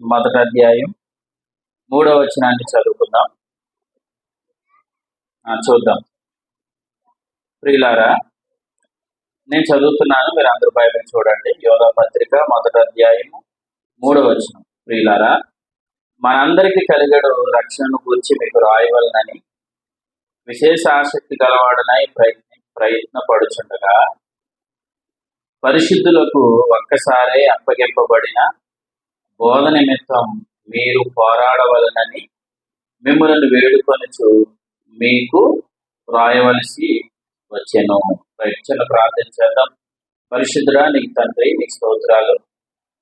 మొదటి అధ్యాయం 3వ వచనాన్ని చదువుకుందాం. చూద్దాం. ప్రియులారా, నేను చదువుతున్నాను, మీరు అందరూ బైబిల్ చూడండి. యోధా పత్రిక మొదటి అధ్యాయము 3వ వచనం. ప్రియులారా, మనందరికీ కలిగడు రక్షణను గురించి మీకు రాయవలనని విశేష ఆసక్తి గలవాడనై ప్రయత్నపడుచుండగా పరిశుద్ధులకు ఒక్కసారే అప్పగింపబడిన బోధ నిమిత్తం మీరు పోరాడవలనని మిమ్మల్ని వేడుకొనుచు మీకు రాయవలసి వచ్చెను. చిన్న ప్రార్థన చేద్దాం. పరిశుద్ధుడా, నీకు తండ్రి, నీకు స్తోత్రాలు.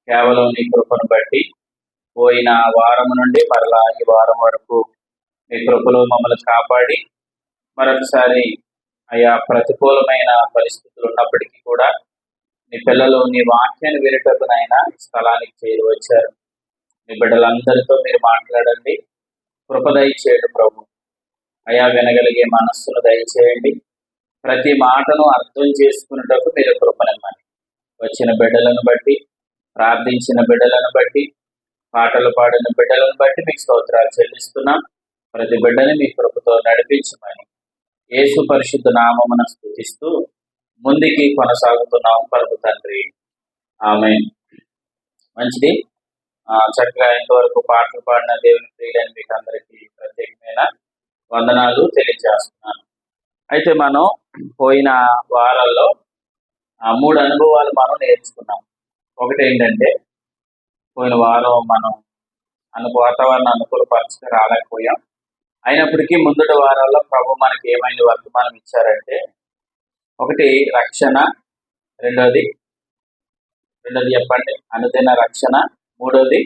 కేవలం నీ కృపను బట్టి పోయిన వారం నుండి మరలా ఈ వారం వరకు నీ కృపలో మమ్మల్ని కాపాడి మరొకసారి ఆయా ప్రతికూలమైన పరిస్థితులు ఉన్నప్పటికీ కూడా నీ పిల్లలు నీ వాక్యాన్ని వినేటప్పునైనా ఈ స్థలానికి చేరి వచ్చారు. మీ బిడ్డలందరితో మీరు మాట్లాడండి, కృప దయచేయండి ప్రభు. అయా వినగలిగే మనస్సును దయచేయండి. ప్రతి మాటను అర్థం చేసుకునేటప్పుడు మీరు కృపనివ్వండి. వచ్చిన బిడ్డలను బట్టి, ప్రార్థించిన బిడ్డలను బట్టి, పాటలు పాడిన బిడ్డలను బట్టి మీకు స్తోత్రాలు చెల్లిస్తున్నాం. ప్రతి బిడ్డని మీ కృపతో నడిపించమని యేసు పరిశుద్ధ నామమున స్తుతిస్తూ ముందుకి కొనసాగుతున్నాం పలుకు తండ్రి. ఆమేన్. మంచిది. చక్కగా ఇంతవరకు పాటలు పాడిన దేవుని ప్రియులైన మీకు అందరికీ ప్రత్యేకమైన వందనాలు తెలియజేస్తున్నాను. అయితే మనం పోయిన వారాల్లో 3 అనుభవాలు మనం నేర్చుకున్నాం. ఒకటి ఏంటంటే, పోయిన వారం మనం వాతావరణం అనుకూలపరచక రాలేకపోయాం. అయినప్పటికీ ముందుటి వారాల్లో ప్రభు మనకి ఏమైనా వర్తమానం ఇచ్చారంటే, ఒకటి రక్షణ, రెండోది చెప్పండి, అనుదిన రక్షణ, మూడోది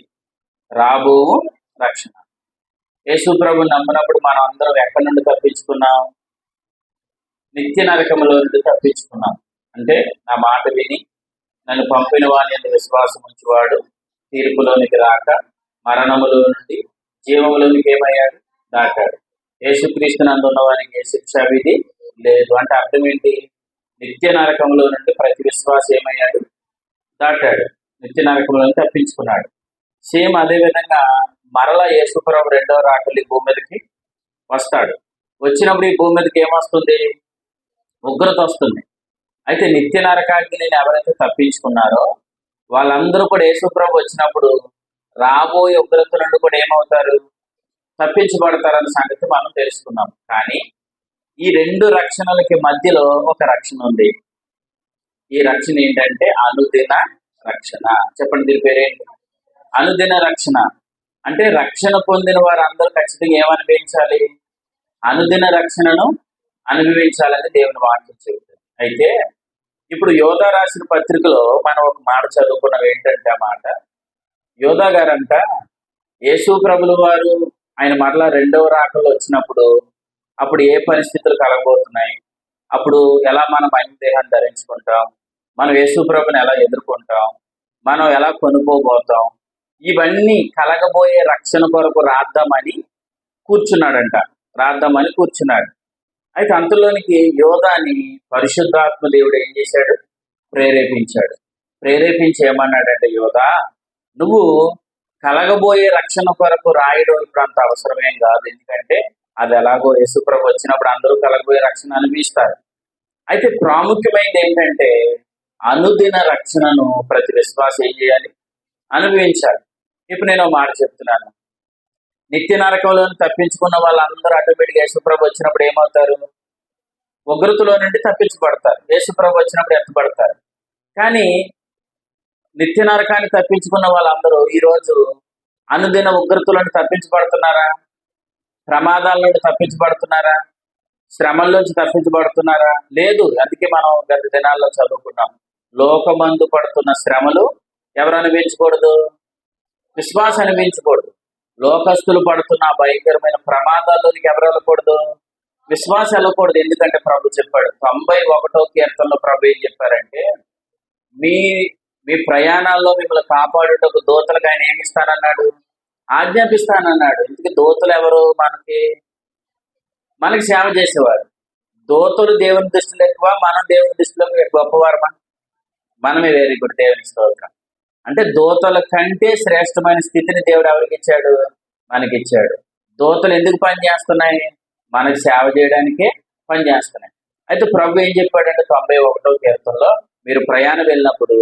రాబో రక్షణ. యేసు ప్రభు నమ్మినప్పుడు మనం అందరం ఎక్కడి నుండి తప్పించుకున్నాం? నిత్య నరకములో నుండి తప్పించుకున్నాం. అంటే నా మాట విని నన్ను పంపిన వాని యందు విశ్వాసం ఉంచువాడు తీర్పులోనికి రాక మరణములో నుండి జీవములోనికి ఏమయ్యాడు? దాటాడు. యేసుక్రీస్తు నందు ఉన్న వారికి ఏ శిక్షా విధి లేదు. అంటే అర్థం ఏంటి? నిత్య నరకంలో నుండి ప్రతి విశ్వాసం ఏమయ్యాడు? దాటాడు. నిత్య నరకంలో నుండి తప్పించుకున్నాడు. సేమ్ అదే విధంగా మరలా యేసుప్రభు రెండవ రాకలు ఈ భూమి మీదకి వస్తాడు. వచ్చినప్పుడు ఈ భూమి మీదకి ఏమొస్తుంది? ఉగ్రత వస్తుంది. అయితే నిత్య నరకాగ్ని ఎవరైతే తప్పించుకున్నారో వాళ్ళందరూ కూడా యేసుప్రభు వచ్చినప్పుడు రాబోయే ఉగ్రత నుండి కూడా ఏమవుతారు? తప్పించబడతారన్న సంగతి మనం తెలుసుకున్నాం. కానీ ఈ 2 రక్షణలకి మధ్యలో ఒక రక్షణ ఉంది. ఈ రక్షణ ఏంటంటే అనుదిన రక్షణ. చెప్పండి, దీని పేరేంటి? అనుదిన రక్షణ. అంటే రక్షణ పొందిన వారు అందరూ ఖచ్చితంగా ఏమనుభవించాలి? అనుదిన రక్షణను అనుభవించాలని దేవుని వాక్యం చెబుతుంది. అయితే ఇప్పుడు యోధా రాసిన పత్రికలో మనం ఒక మాట చదువుకున్నాం. ఏంటంటే ఆ మాట, యోధా గారంట యేసు ప్రభుల వారు ఆయన మరలా రెండవ రాకలు వచ్చినప్పుడు అప్పుడు ఏ పరిస్థితులు కలగబోతున్నాయి, అప్పుడు ఎలా మనం ఆయన దేహాన్ని ధరించుకుంటాం, మనం యేసు ప్రభుని ఎలా ఎదుర్కొంటాం, మనం ఎలా కొనుక్కోబోతాం, ఇవన్నీ కలగబోయే రక్షణ కొరకు రాద్దామని కూర్చున్నాడు. అయితే అంతలోనికి యోధాని పరిశుద్ధాత్మ దేవుడు ఏం చేశాడు? ప్రేరేపించి ఏమన్నాడంటే, యోధా, నువ్వు కలగబోయే రక్షణ కొరకు రాయడం ఇప్పుడు అంత అవసరమేం కాదు. ఎందుకంటే అది ఎలాగో యేసుప్రభు వచ్చినప్పుడు అందరూ కలగబోయే రక్షణ అనుభవిస్తారు. అయితే ప్రాముఖ్యమైనది ఏంటంటే అనుదిన రక్షణను ప్రతి విశ్వాసం ఏం చేయాలి? అనుభవించాలి. ఇప్పుడు నేను మాట చెప్తున్నాను. నిత్య నరకంలో తప్పించుకున్న వాళ్ళందరూ ఆటోమేటిక్గా యేసుప్రభు వచ్చినప్పుడు ఏమవుతారు? ఉగ్రతలో నుండి తప్పించబడతారు. యేసుప్రభు వచ్చినప్పుడు ఎత్తబడతారు. కానీ నిత్య నరకాన్ని తప్పించుకున్న వాళ్ళందరూ ఈరోజు అనుదిన ఉగ్రతలను తప్పించబడుతున్నారా? ప్రమాదాల నుండి తప్పించబడుతున్నారా? శ్రమల్లోంచి తప్పించబడుతున్నారా? లేదు. అందుకే మనం గత దినాల్లో చదువుకున్నాం, లోకమందు పడుతున్న శ్రమలు ఎవరు అనుభవించకూడదు? విశ్వాసం అనుభవించకూడదు. లోకస్తులు పడుతున్న భయంకరమైన ప్రమాదాల్లోనికి ఎవరు వెళ్ళకూడదు? విశ్వాసం వెళ్ళకూడదు. ఎందుకంటే ప్రభు చెప్పాడు, 91వ కీర్తనలో ప్రభు ఏం చెప్పారంటే, మీ మీ ప్రయాణాల్లో మిమ్మల్ని కాపాడుటకు దూతలకు ఆయన ఏమిస్తానన్నాడు? ఆజ్ఞాపిస్తానన్నాడు. ఇందుకు దూతలు ఎవరు? మనకి సేవ చేసేవారు. దూతలు దేవుని దృష్టిలో ఎక్కువ, మనం దేవుని దృష్టిలో గొప్పవారమా? మనమే వెరీ గుడ్, దేవుని స్తోత్రం. అంటే దూతల కంటే శ్రేష్టమైన స్థితిని దేవుడు ఎవరికి ఇచ్చాడు? మనకిచ్చాడు. దూతలు ఎందుకు పనిచేస్తున్నాయి? మనకి సేవ చేయడానికే పనిచేస్తున్నాయి. అయితే ప్రభు ఏం చెప్పాడంటే 91వ కీర్తనలో, మీరు ప్రయాణం వెళ్ళినప్పుడు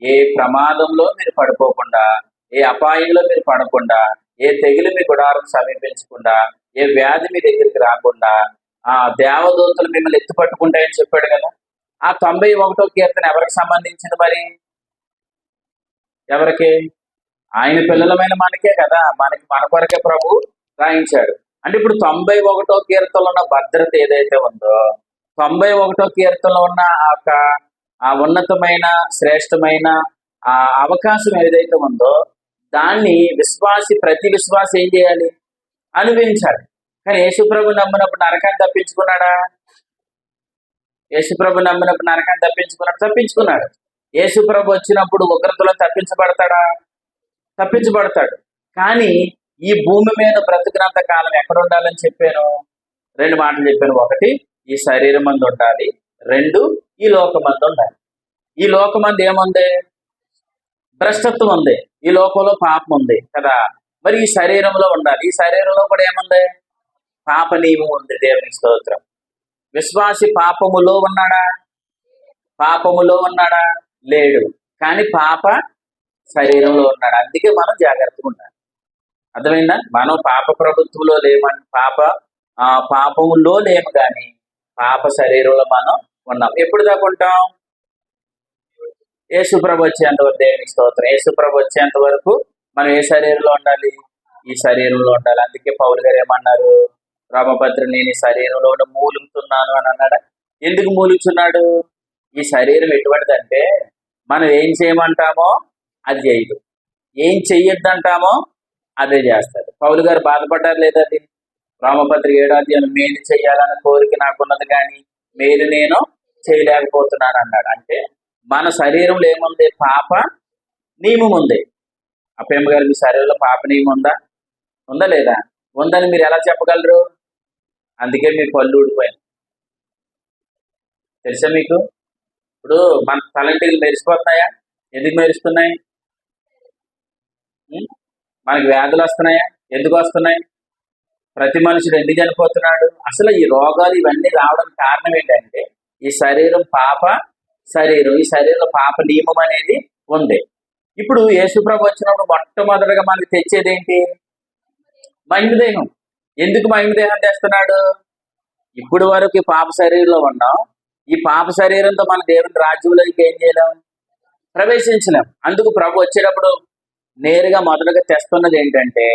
ఏ ప్రమాదంలో మీరు పడిపోకుండా, ఏ అపాయంలో మీరు పడకుండా, ఏ తెగులు మీ గుడారం సమీపించకుండా, ఏ వ్యాధి మీ దగ్గరికి రాకుండా ఆ దేవదూతలు మిమ్మల్ని ఎత్తి పట్టుకుంటాయని చెప్పాడు కదా. ఆ 91వ కీర్తన ఎవరికి సంబంధించింది మరి? ఎవరికి? ఆయన పిల్లలమైన మనకే కదా, మన కొరకే ప్రభు రాయించాడు. అంటే ఇప్పుడు 91వ కీర్తనలో ఉన్న భద్రత ఏదైతే ఉందో, 91వ కీర్తనలో ఉన్న ఆ ఉన్నతమైన శ్రేష్టమైన ఆ అవకాశం ఏదైతే ఉందో దాన్ని ప్రతి విశ్వాసి ఏం చేయాలి? అనుభవించాలి. కానీ యేసుప్రభు నమ్మినప్పుడు నరకాన్ని తప్పించుకున్నాడా? యేసుప్రభు నమ్మినప్పుడు నరకాన్ని తప్పించుకున్నాడు. యేసుప్రభు వచ్చినప్పుడు ఉగ్రతలో తప్పించబడతాడా? తప్పించబడతాడు. కానీ ఈ భూమి మీద బ్రతికినంత కాలం ఎక్కడ ఉండాలని చెప్పాను? 2 మాటలు చెప్పాను. 1, ఈ శరీరం మందు ఉండాలి. 2, ఈ లోకమందు ఉండాలి. ఈ లోకమందు ఏముంది? భ్రష్టత్వం ఉంది. ఈ లోకంలో పాపం ఉంది కదా. మరి ఈ శరీరంలో ఉండాలి. ఈ శరీరంలో కూడా ఏముంది? పాప నియమం ఉంది. దేవునికి స్తోత్రం. విశ్వాసి పాపములో ఉన్నాడా? పాపములో ఉన్నాడా? లేడు. కానీ పాప శరీరంలో ఉన్నాడు. అందుకే మనం జాగ్రత్తగా ఉండాలి. అర్థమైందా? మనం పాప ప్రభుత్వంలో లేమని పాపములో లేము, కానీ పాప శరీరంలో మనం ఉన్నాం. ఎప్పుడు దాకా ఉంటాం? యేసుప్రభు వచ్చేంత వరకు. దేవునికి స్తోత్రం. యేసుప్రభు వచ్చేంత వరకు మనం ఏ శరీరంలో ఉండాలి? ఈ శరీరంలో ఉండాలి. అందుకే పౌలు గారు ఏమన్నారు? రామపత్రి, నేను ఈ శరీరంలో మూలుగుతున్నాను అని అన్నాడా? ఎందుకు మూలుగుతున్నాడు? ఈ శరీరం ఎటువంటిదంటే మనం ఏం చేయమంటామో అది చేయదు, ఏం చెయ్యొద్దంటామో అదే చేస్తాడు. పౌలు గారు బాధపడ్డారు లేదా? అది రామపత్రిక 7వ అధ్యాయం, మేలు చెయ్యాలన్న కోరిక నాకున్నది కానీ మేలు నేను చేయలేకపోతున్నాను అన్నాడు. అంటే మన శరీరంలో ఏముంది? పాప నియమం ఉంది. అప్పమ్మ గారు, మీ శరీరంలో పాప నియమం ఉందా లేదా? ఉందని మీరు ఎలా చెప్పగలరు? అందుకే మీ పళ్ళు ఊడిపోయింది. తెలుసా మీకు? ఇప్పుడు మన తలంటిలు మెరిసిపోతున్నాయా? ఎందుకు మెరుస్తున్నాయి? మనకి వ్యాధులు వస్తున్నాయా? ఎందుకు వస్తున్నాయి? ప్రతి మనుషుడు ఎందుకు చనిపోతున్నాడు? అసలు ఈ రోగాలు ఇవన్నీ రావడానికి కారణం ఏంటంటే ఈ శరీరం పాప శరీరం. ఈ శరీరంలో పాప నియమం అనేది ఉంది. ఇప్పుడు యేసుప్రభు వచ్చినప్పుడు మొట్టమొదటిగా మనకి తెచ్చేది ఏంటి? మహిమదేహం. ఎందుకు మహిమదేహం తెస్తున్నాడు? ఇప్పుడు వరకు ఈ పాప శరీరంలో ఉన్నాం. ఈ పాప శరీరంతో మన దేవుని రాజ్యంలోకి ఏం చేయలేం? ప్రవేశించలేం. అందుకు ప్రభు వచ్చేటప్పుడు నేరుగా మొదటగా తెస్తున్నది ఏంటంటే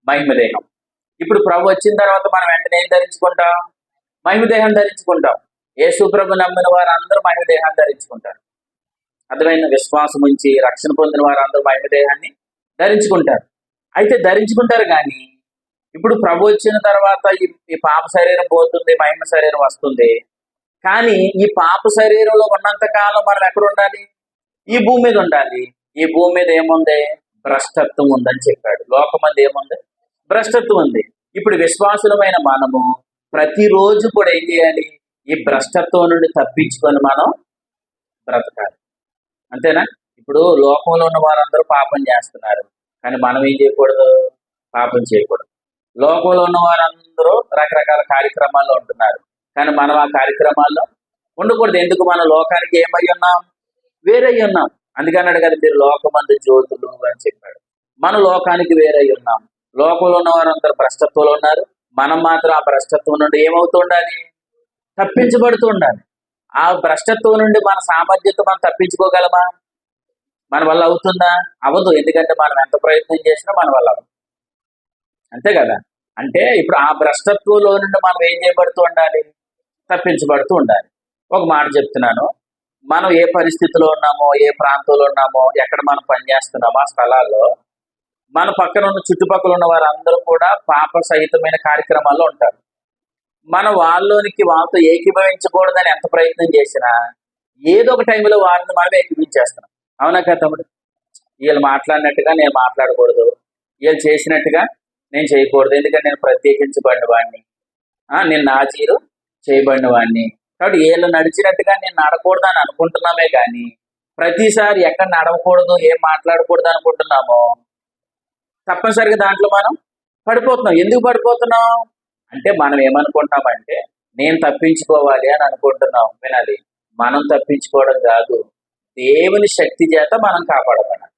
మహిమదేహం. ఇప్పుడు ప్రభు వచ్చిన తర్వాత మనం వెంటనే ఏం ధరించుకుంటాం? మహిమదేహం ధరించుకుంటాం. యేసుప్రభు నమ్మిన వారు అందరూ మహిమదేహాన్ని ధరించుకుంటారు. అర్థమైన విశ్వాసం ఉంచి రక్షణ పొందిన వారు అందరూ మహిమదేహాన్ని ధరించుకుంటారు. అయితే ధరించుకుంటారు, కానీ ఇప్పుడు ప్రభు వచ్చిన తర్వాత ఈ పాప శరీరం పోతుంది, మహిమ శరీరం వస్తుంది. కానీ ఈ పాప శరీరంలో ఉన్నంత కాలం మనం ఎక్కడ ఉండాలి? ఈ భూమి మీద ఉండాలి. ఈ భూమి మీద ఏముంది? భ్రష్టత్వం ఉందని చెప్పాడు. లోకమంది ఏముంది? భ్రష్టత్వం ఉంది. ఇప్పుడు విశ్వాసులమైన మనము ప్రతిరోజు కూడా ఏం చేయాలి? ఈ భ్రష్టత్వం నుండి తప్పించుకొని మనం బ్రతకాలి. అంతేనా? ఇప్పుడు లోకంలో ఉన్న వారందరూ పాపం చేస్తున్నారు, కానీ మనం ఏం చేయకూడదు? పాపం చేయకూడదు. లోకంలో ఉన్న వారందరూ రకరకాల కార్యక్రమాల్లో ఉంటున్నారు, కానీ మనం ఆ కార్యక్రమాల్లో ఉండకూడదు. ఎందుకు? మనం లోకానికి ఏమై ఉన్నాం? వేరై ఉన్నాం. అందుకన్నాడు కదా, మీరు లోకమందు జ్యోతులు అని చెప్పాడు. మనం లోకానికి వేరై ఉన్నాం. లోకంలో ఉన్న వారందరూ భ్రష్టత్వంలో ఉన్నారు, మనం మాత్రం ఆ భ్రష్టత్వం నుండి ఏమవుతూ ఉండాలి? తప్పించబడుతూ ఉండాలి. ఆ భ్రష్టత్వం నుండి మన సామర్థ్యత మనం తప్పించుకోగలమా? మన వల్ల అవుతుందా? అవ్వదు. ఎందుకంటే మనం ఎంత ప్రయత్నం చేసినా మన వల్ల అవ్వదు. అంతే కదా. అంటే ఇప్పుడు ఆ భ్రష్టత్వంలో నుండి మనం ఏం చేయబడుతూ ఉండాలి? తప్పించబడుతూ ఉండాలి. ఒక మాట చెప్తున్నాను, మనం ఏ పరిస్థితిలో ఉన్నామో, ఏ ప్రాంతంలో ఉన్నామో, ఎక్కడ మనం పనిచేస్తున్నామో ఆ స్థలాల్లో మన పక్కన ఉన్న చుట్టుపక్కల ఉన్న వారందరూ కూడా పాప సహితమైన కార్యక్రమాల్లో ఉంటారు. మన వాళ్ళతో ఏకీభవించకూడదని ఎంత ప్రయత్నం చేసినా ఏదో ఒక టైంలో వారిని మనం ఏకీభవించేస్తున్నాం. అవునా కదా తమ్ముడు? వీళ్ళు మాట్లాడినట్టుగా నేను మాట్లాడకూడదు, వీళ్ళు చేసినట్టుగా నేను చేయకూడదు. ఎందుకంటే నేను ప్రత్యేకించబడిన వాడిని, నేను నాజీరు చేయబడిన వాడిని. కాబట్టి వీళ్ళు నడిచినట్టుగా నేను నడకూడదు అని అనుకుంటున్నామే కానీ ప్రతిసారి ఎక్కడ నడవకూడదు, ఏం మాట్లాడకూడదు అనుకుంటున్నామో తప్పనిసరిగా దాంట్లో మనం పడిపోతున్నాం. ఎందుకు పడిపోతున్నాం అంటే మనం ఏమనుకుంటామంటే నేను తప్పించుకోవాలి అని అనుకుంటున్నాం. వినాలి, మనం తప్పించుకోవడం కాదు, దేవుని శక్తి చేత మనం కాపాడబడాలి.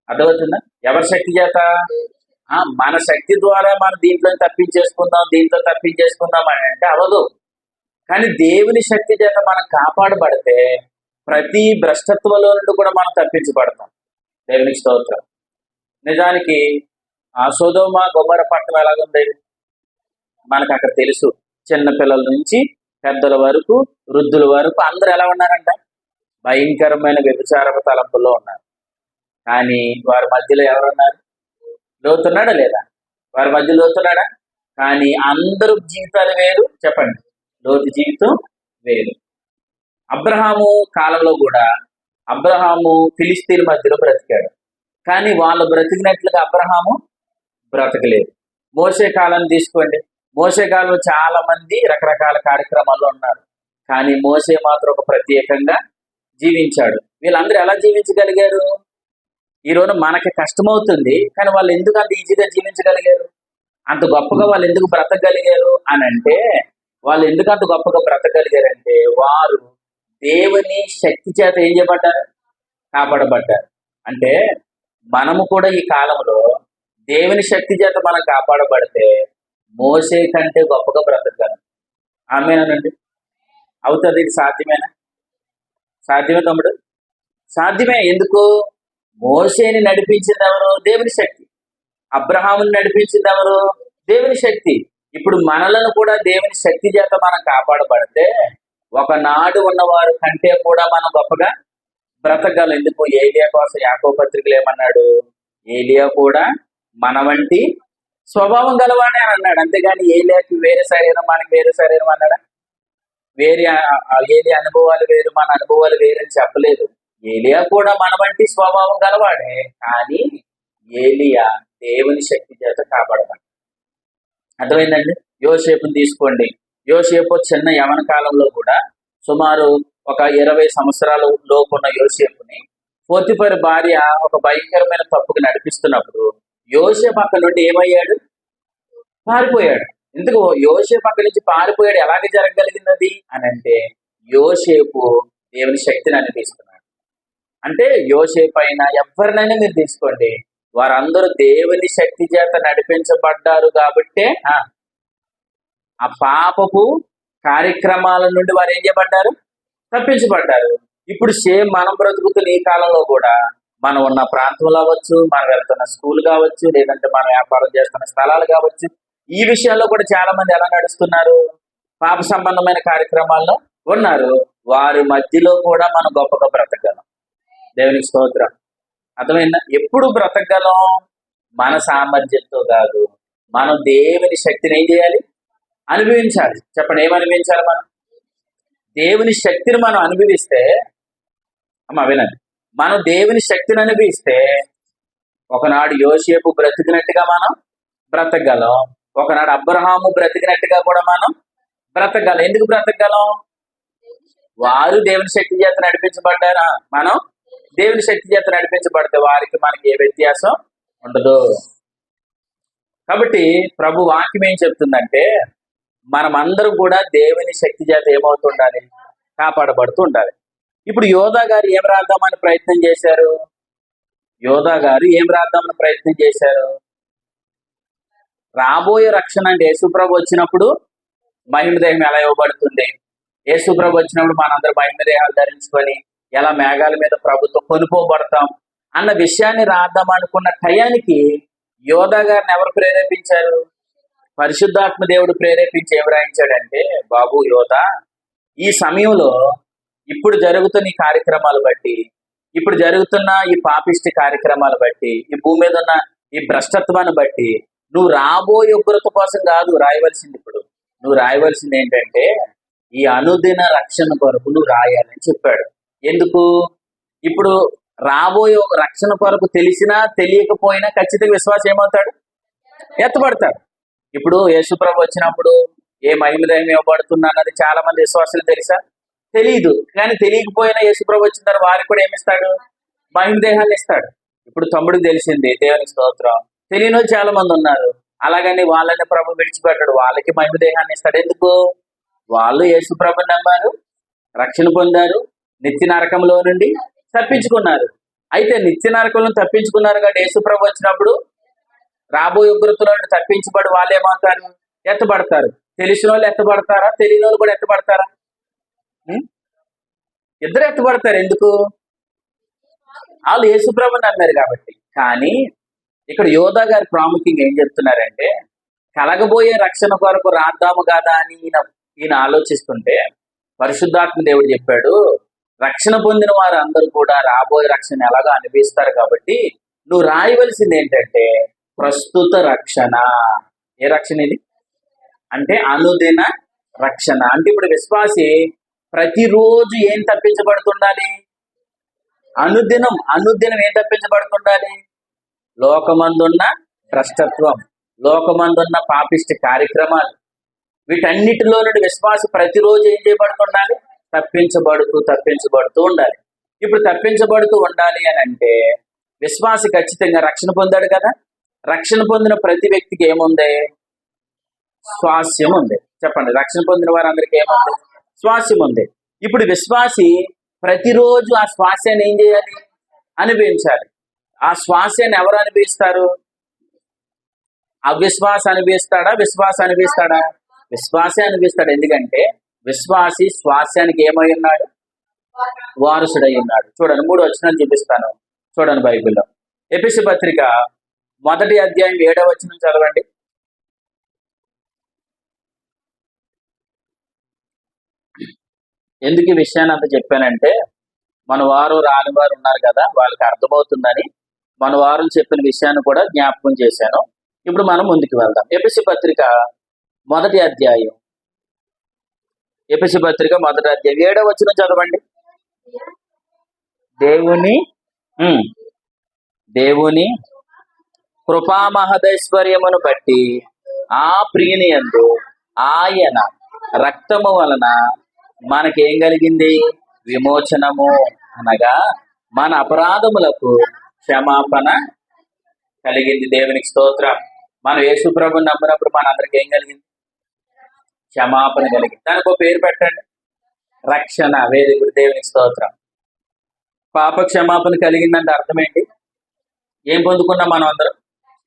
అర్థమవుతుందా? ఎవరి శక్తి చేత? మన శక్తి ద్వారా మనం దీంట్లో తప్పించేసుకుందాం అని అంటే అవదు. కానీ దేవుని శక్తి చేత మనం కాపాడబడితే ప్రతి భ్రష్టత్వంలో నుండి కూడా మనం తప్పించబడతాం. దేవునికి స్తోత్రం. నిజానికి ఆ సొదొమ గొమొర్రా పట్టణం ఎలాగుంది మనకు అక్కడ తెలుసు. చిన్న పిల్లల నుంచి పెద్దల వరకు, వృద్ధుల వరకు అందరూ ఎలా ఉన్నారంట? భయంకరమైన వ్యభిచారపు తలంపుల్లో ఉన్నారు. కానీ వారి మధ్యలో ఎవరున్నారు? లోతున్నాడా లేదా? వారి మధ్య లోతున్నాడా? కానీ అందరూ జీవితాలు వేరు. చెప్పండి, లోతు జీవితం వేరు. అబ్రహాము కాలంలో కూడా అబ్రహాము ఫిలిస్తీన్ మధ్యలో బ్రతికాడు. కానీ వాళ్ళు బ్రతికినట్లుగా అబ్రహాము బ్రతకలేదు. మోషే కాలం తీసుకోండి. మోషే కాలంలో చాలా మంది రకరకాల కార్యక్రమాల్లో ఉన్నారు. కానీ మోషే మాత్రం ఒక ప్రత్యేకంగా జీవించాడు. వీళ్ళందరూ ఎలా జీవించగలిగారు? ఈరోజు మనకి కష్టమవుతుంది, కానీ వాళ్ళు ఎందుకు అంత ఈజీగా జీవించగలిగారు? అంత గొప్పగా వాళ్ళు ఎందుకు బ్రతకగలిగారు అని అంటే, వాళ్ళు ఎందుకు అంత గొప్పగా బ్రతకగలిగారంటే వారు దేవుని శక్తి చేత ఏం చేయబడ్డారు? కాపాడబడ్డారు. అంటే మనము కూడా ఈ కాలంలో దేవుని శక్తి చేత మనం కాపాడబడితే మోషే కంటే గొప్పగా బ్రతకగలం. ఆమేనండి. అవుతుంది. ఇది సాధ్యమేనా? సాధ్యమే తమ్ముడు? సాధ్యమే. ఎందుకు? మోషేని నడిపించింది ఎవరు? దేవుని శక్తి. అబ్రహాముని నడిపించింది ఎవరు? దేవుని శక్తి. ఇప్పుడు మనలను కూడా దేవుని శక్తి చేత మనం కాపాడబడితే ఒకనాడు ఉన్నవారు కంటే కూడా మనం గొప్పగా బ్రతకగలం. ఎందుకు? ఏలియా కోసం యాకోబు పత్రికలు ఏమన్నాడు? ఏలియా కూడా మన వంటి స్వభావం గలవాడే అని అన్నాడు. అంతేగాని ఏలియాకి వేరే శరీరం, మనకి వేరే శరీరం అన్నాడా? ఏలియా అనుభవాలు వేరు, మన అనుభవాలు వేరు అని చెప్పలేదు. ఏలియా కూడా మన వంటి స్వభావం గలవాడే, కానీ ఏలియా దేవుని శక్తి చేత కాపాడబడ్డాడు. అర్థమైందండి? యోసేపుని తీసుకోండి. యోసేపు చిన్న యవన కాలంలో కూడా సుమారు ఒక 20 సంవత్సరాల లోపు ఉన్న యోసేపుని పోతిఫరు భార్య ఒక భయంకరమైన తప్పుకు నడిపిస్తున్నప్పుడు యోసేపు అక్కడి నుండి ఏమయ్యాడు? పారిపోయాడు. ఎందుకు యోసేపు అక్కడి నుంచి పారిపోయాడు? ఎలాగ జరగగలిగింది అది అని అంటే యోసేపు దేవుని శక్తిని అనిపిస్తున్నాడు. అంటే యోసేపు అయినా ఎవరినైనా మీరు తీసుకోండి, వారందరూ దేవుని శక్తి చేత నడిపించబడ్డారు కాబట్టే ఆ పాపపు కార్యక్రమాల నుండి వారు ఏం చేయబడ్డారు? తప్పించబడ్డారు. ఇప్పుడు సేమ్ మనం బ్రతుకుతున్న ఈ కాలంలో కూడా మనం ఉన్న ప్రాంతంలో అవ్వచ్చు, మనం వెళ్తున్న స్కూల్ కావచ్చు, లేదంటే మనం వ్యాపారం చేస్తున్న స్థలాలు కావచ్చు, ఈ విషయాల్లో కూడా చాలా మంది ఎలా నడుస్తున్నారు? పాప సంబంధమైన కార్యక్రమాల్లో ఉన్నారు. వారి మధ్యలో కూడా మనం గొప్పగా బ్రతకగలం. దేవునికి స్తోత్రం. అర్థమైందా? ఎప్పుడు బ్రతకగలం? మన సామర్థ్యంతో కాదు, మనం దేవుని శక్తిని ఏం చేయాలి? అనుభవించాలి. చెప్పండి, ఏం అనుభవించాలి? మనం దేవుని శక్తిని మనం అనుభవిస్తే, వినండి, మనం దేవుని శక్తిని అనుభవిస్తే ఒకనాడు యోసేపు బ్రతికినట్టుగా మనం బ్రతకగలం. ఒకనాడు అబ్రహాము బ్రతికినట్టుగా కూడా మనం బ్రతకగలం. ఎందుకు బ్రతకగలం? వారు దేవుని శక్తి చేత నడిపించబడ్డారా? మనం దేవుని శక్తి చేత నడిపించబడితే వారికి మనకి ఏ వ్యత్యాసం ఉండదు. కాబట్టి ప్రభు వాక్యం ఏం చెప్తుందంటే మనమందరం కూడా దేవుని శక్తి చేత ఏమవుతుండాలి? కాపాడబడుతూ ఉండాలి. ఇప్పుడు యోధా గారు ఏం రాద్దామని ప్రయత్నం చేశారు? రాబోయే రక్షణ అంటే యేసుప్రభు వచ్చినప్పుడు మహిమ దేహం ఎలా ఇవ్వబడుతుంది? యేసుప్రభు వచ్చినప్పుడు మనందరూ మహిమ దేహాలు ధరించుకొని ఎలా మేఘాల మీద ప్రభుత్వం కొనుక్కోబడతాం అన్న విషయాన్ని రాద్దాం అనుకున్న టయానికి యోధా గారిని ఎవరు ప్రేరేపించారు? పరిశుద్ధాత్మ దేవుడు ప్రేరేపించి ఏం రాయించాడంటే, బాబు యోధా, ఈ సమయంలో ఇప్పుడు జరుగుతున్న ఈ కార్యక్రమాలు బట్టి, ఇప్పుడు జరుగుతున్న ఈ పాపిష్టి కార్యక్రమాలు బట్టి, ఈ భూమి మీద ఉన్న ఈ భ్రష్టత్వాన్ని బట్టి నువ్వు రాబోయే ఉగ్రత కోసం కాదు రాయవలసింది. ఇప్పుడు నువ్వు రాయవలసింది ఏంటంటే ఈ అనుదిన రక్షణ కొరకు నువ్వు రాయాలని చెప్పాడు. ఎందుకు? ఇప్పుడు రాబోయే రక్షణ కొరకు తెలిసినా తెలియకపోయినా ఖచ్చితంగా విశ్వాసం ఏమవుతాడు? ఎత్తబడతాడు. ఇప్పుడు యేసుప్రభు వచ్చినప్పుడు ఏ మహిమ దైవం ఇవ్వబడుతున్నా అన్నది చాలా మంది విశ్వాసులు తెలుసా? తెలియదు. కానీ తెలియకపోయినా యేసుప్రభు వచ్చిన తర్వాత వారికి కూడా ఏమిస్తాడు? మహిమ దేహాన్ని ఇస్తాడు. ఇప్పుడు తమ్ముడికి తెలిసింది, దేవునికి స్తోత్రం. తెలియని వాళ్ళు చాలా మంది ఉన్నారు. అలాగని వాళ్ళని ప్రభు విడిచిపెట్టాడు, వాళ్ళకి మహిమ దేహాన్ని ఇస్తాడు. ఎందుకు? వాళ్ళు యేసు ప్రభుని నమ్మారు, రక్షణ పొందారు, నిత్య నరకంలో నుండి తప్పించుకున్నారు. అయితే నిత్య నరకంలో తప్పించుకున్నారు కాబట్టి యేసు ప్రభు వచ్చినప్పుడు రాబోయే ఉగ్రతలో నుండి తప్పించబడి వాళ్ళు ఏమవుతారు? ఎత్తబడతారు. తెలిసిన వాళ్ళు ఎత్తబడతారా? తెలియని వాళ్ళు కూడా ఎత్తబడతారా? ఇద్దరు ఎత్తబడతారు. ఎందుకు? వాళ్ళు యేసు ప్రభుని నమ్మారు కాబట్టి. కానీ ఇక్కడ యోధా గారి ప్రాముఖ్యంగా ఏం చెప్తున్నారంటే, కలగబోయే రక్షణ కొరకు రాద్దాము కదా అని ఈయన ఆలోచిస్తుంటే పరిశుద్ధాత్మ దేవుడు చెప్పాడు, రక్షణ పొందిన వారు అందరూ కూడా రాబోయే రక్షణ ఎలాగో అనిపిస్తారు కాబట్టి నువ్వు రాయవలసింది ఏంటంటే ప్రస్తుత రక్షణ. ఏ రక్షణ ఇది అంటే? అనుదిన రక్షణ. అంటే ఇప్పుడు విశ్వాసి ప్రతిరోజు ఏం తప్పించబడుతుండాలి? అనుదినం ఏం తప్పించబడుతుండాలి? లోకమందున్న భ్రష్టత్వం, లోకమందున్న పాపిష్టి కార్యక్రమాలు, వీటన్నిటిలో నుండి విశ్వాసి ప్రతిరోజు ఏం చేయబడుతుండాలి? తప్పించబడుతూ ఉండాలి. ఇప్పుడు తప్పించబడుతూ ఉండాలి అని అంటే విశ్వాసి ఖచ్చితంగా రక్షణ పొందాడు కదా. రక్షణ పొందిన ప్రతి వ్యక్తికి ఏముంది? స్వాస్యం ఉంది. చెప్పండి, రక్షణ పొందిన వారందరికీ ఏముంది? స్వాస్యం ఉంది. ఇప్పుడు విశ్వాసి ప్రతిరోజు ఆ స్వాస్యాన్ని ఏం చేయాలి? అనుభవించాలి. ఆ స్వాస్యాన్ని ఎవరు అనుభవిస్తారు? అవిశ్వాస అనుభవిస్తాడా? విశ్వాస అనుభవిస్తాడా? విశ్వాసే అనుభవిస్తాడు. ఎందుకంటే విశ్వాసి స్వాస్యానికి ఏమై ఉన్నాడు? వారసుడై ఉన్నాడు. చూడండి, 3 వచనాలు చూపిస్తాను. చూడండి బైబిల్లో ఎఫెసీ పత్రిక 1వ అధ్యాయం 7వ వచనం చదవండి. ఎందుకు ఈ విషయాన్ని అంత చెప్పానంటే, మన వారు రాని వారు ఉన్నారు కదా, వాళ్ళకి అర్థమవుతుందని మన వారు చెప్పిన విషయాన్ని కూడా జ్ఞాపకం చేశాను. ఇప్పుడు మనం ముందుకు వెళ్దాం. ఎఫెసీ పత్రిక 1వ అధ్యాయం 7వ వచనం చదవండి. దేవుని కృపా మహదైశ్వర్యమును బట్టి ఆ ప్రియుని యందు ఆయన రక్తము వలన మనకేం కలిగింది? విమోచనము, అనగా మన అపరాధములకు క్షమాపణ కలిగింది. దేవునికి స్తోత్రం. మనం యేసు ప్రభుని నమ్మినప్పుడు మనందరికి ఏం కలిగింది? క్షమాపణ కలిగింది. దానికి ఒక పేరు పెట్టండి, రక్షణ. వేదికుడు దేవునికి స్తోత్రం. పాప క్షమాపణ కలిగిందంటే అర్థం ఏంటి? ఏం పొందుకున్నాం? మనం అందరం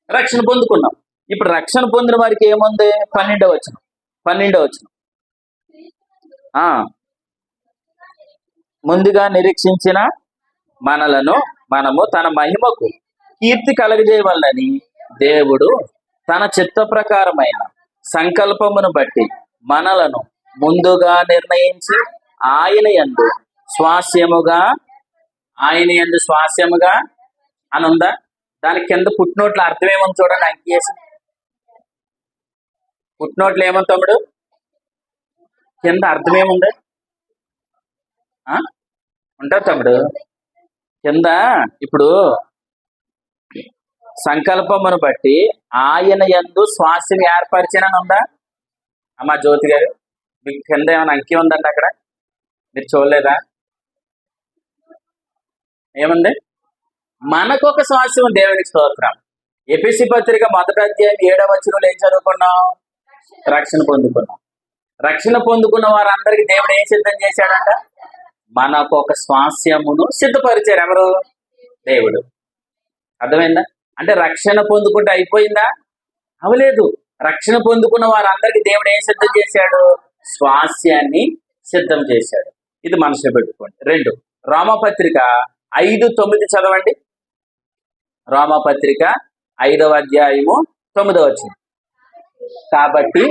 రక్షణ పొందుకున్నాం. ఇప్పుడు రక్షణ పొందిన వారికి ఏముంది? 12వ వచనం. ముందుగా నిరీక్షించిన మనము తన మహిమకు కీర్తి కలగజేయవలనని దేవుడు తన చిత్త ప్రకారమైన సంకల్పమును బట్టి మనలను ముందుగా నిర్ణయించి ఆయన యందు స్వాస్యముగా అని ఉందా? దాని కింద పుట్టినోట్ల అర్థం ఏమని చూడండి. అంకేసి పుట్టినోట్లు ఏమని తమ్ముడు? కింద అర్థం ఏముంది? ఉంటారు తమ్ముడు కింద. ఇప్పుడు సంకల్పమును బట్టి ఆయన యందు స్వాస్యం ఏర్పరిచానని ఉందా? అమ్మా జ్యోతి గారు, మీకు కింద ఏమైనా అంకి ఉందండి అక్కడ? మీరు చూడలేదా? ఏముంది? మనకు ఒక స్వాస్యం. దేవునికి స్తోత్రం. ఎఫెసీ పత్రిక 1వ అధ్యాయం 7వ వచనంలో ఏం చదువుకున్నాం? రక్షణ పొందుకున్నాం. రక్షణ పొందుకున్న వారందరికీ దేవుడు ఏం సిద్ధం చేశాడంట? మనకు ఒక స్వాస్యమును సిద్ధపరిచారు. ఎవరు? దేవుడు. అర్థమైందా? అంటే రక్షణ పొందుకుంటే అయిపోయిందా? అవలేదు. రక్షణ పొందుకున్న వారందరికీ దేవుడు ఏం సిద్ధం చేశాడు? స్వాస్యాన్ని సిద్ధం చేశాడు. ఇది మనసులో పెట్టుకోండి. 2 రోమపత్రిక 5:9 చదవండి. రోమపత్రిక 5వ అధ్యాయము 9వ వచనం. కాబట్టి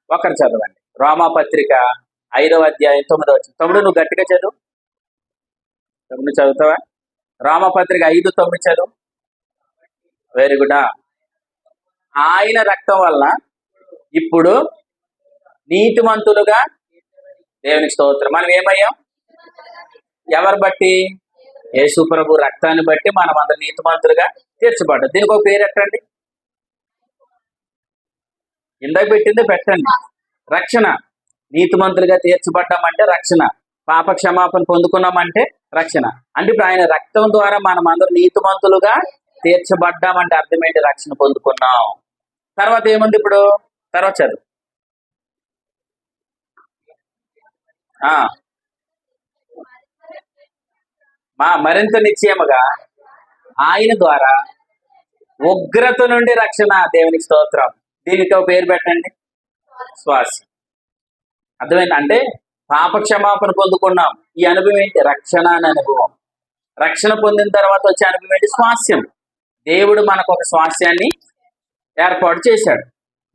ఒకరు చదవండి. రోమపత్రిక 5వ అధ్యాయం 9వ వచనం. తమ్ముడు నువ్వు గట్టిగా చదువు. తమ్ముడు చదువుతావా? రోమపత్రిక 5:9 చదువు. Very good. ఆయన రక్తం వలన ఇప్పుడు నీతిమంతులుగా, దేవునికి స్తోత్రం, మనం ఏమయ్యాం? ఎవరు బట్టి? యేసు ప్రభు రక్తాన్ని బట్టి మనం అందరు నీతిమంతులుగా తీర్చబడ్డాం. దీనికి ఒక పేరు ఎట్టండి. ఇందాక పెట్టింది పెట్టండి, రక్షణ. నీతిమంతులుగా తీర్చబడ్డామంటే రక్షణ, పాప క్షమాపణ పొందుకున్నామంటే రక్షణ. అంటే ఇప్పుడు ఆయన రక్తం ద్వారా మనం అందరూ నీతిమంతులుగా తీర్చబడ్డామంటే అర్థం ఏంటి? రక్షణ పొందుకున్నాం. తర్వాత ఏముంది ఇప్పుడు? తర్వాత చదువు. మరింత నిశ్చయముగా ఆయన ద్వారా ఉగ్రత నుండి రక్షణ. దేవునికి స్తోత్రం. దీనికి ఒక పేరు పెట్టండి, స్వాస్యం. అర్థమైంది? అంటే పాప క్షమాపణ పొందుకున్నాం. ఈ అనుభవం ఏంటి? రక్షణ అనే అనుభవం. రక్షణ పొందిన తర్వాత వచ్చే అనుభవం ఏంటి? స్వాస్యం. దేవుడు మనకు ఒక స్వాస్యాన్ని ఏర్పాటు చేశాడు.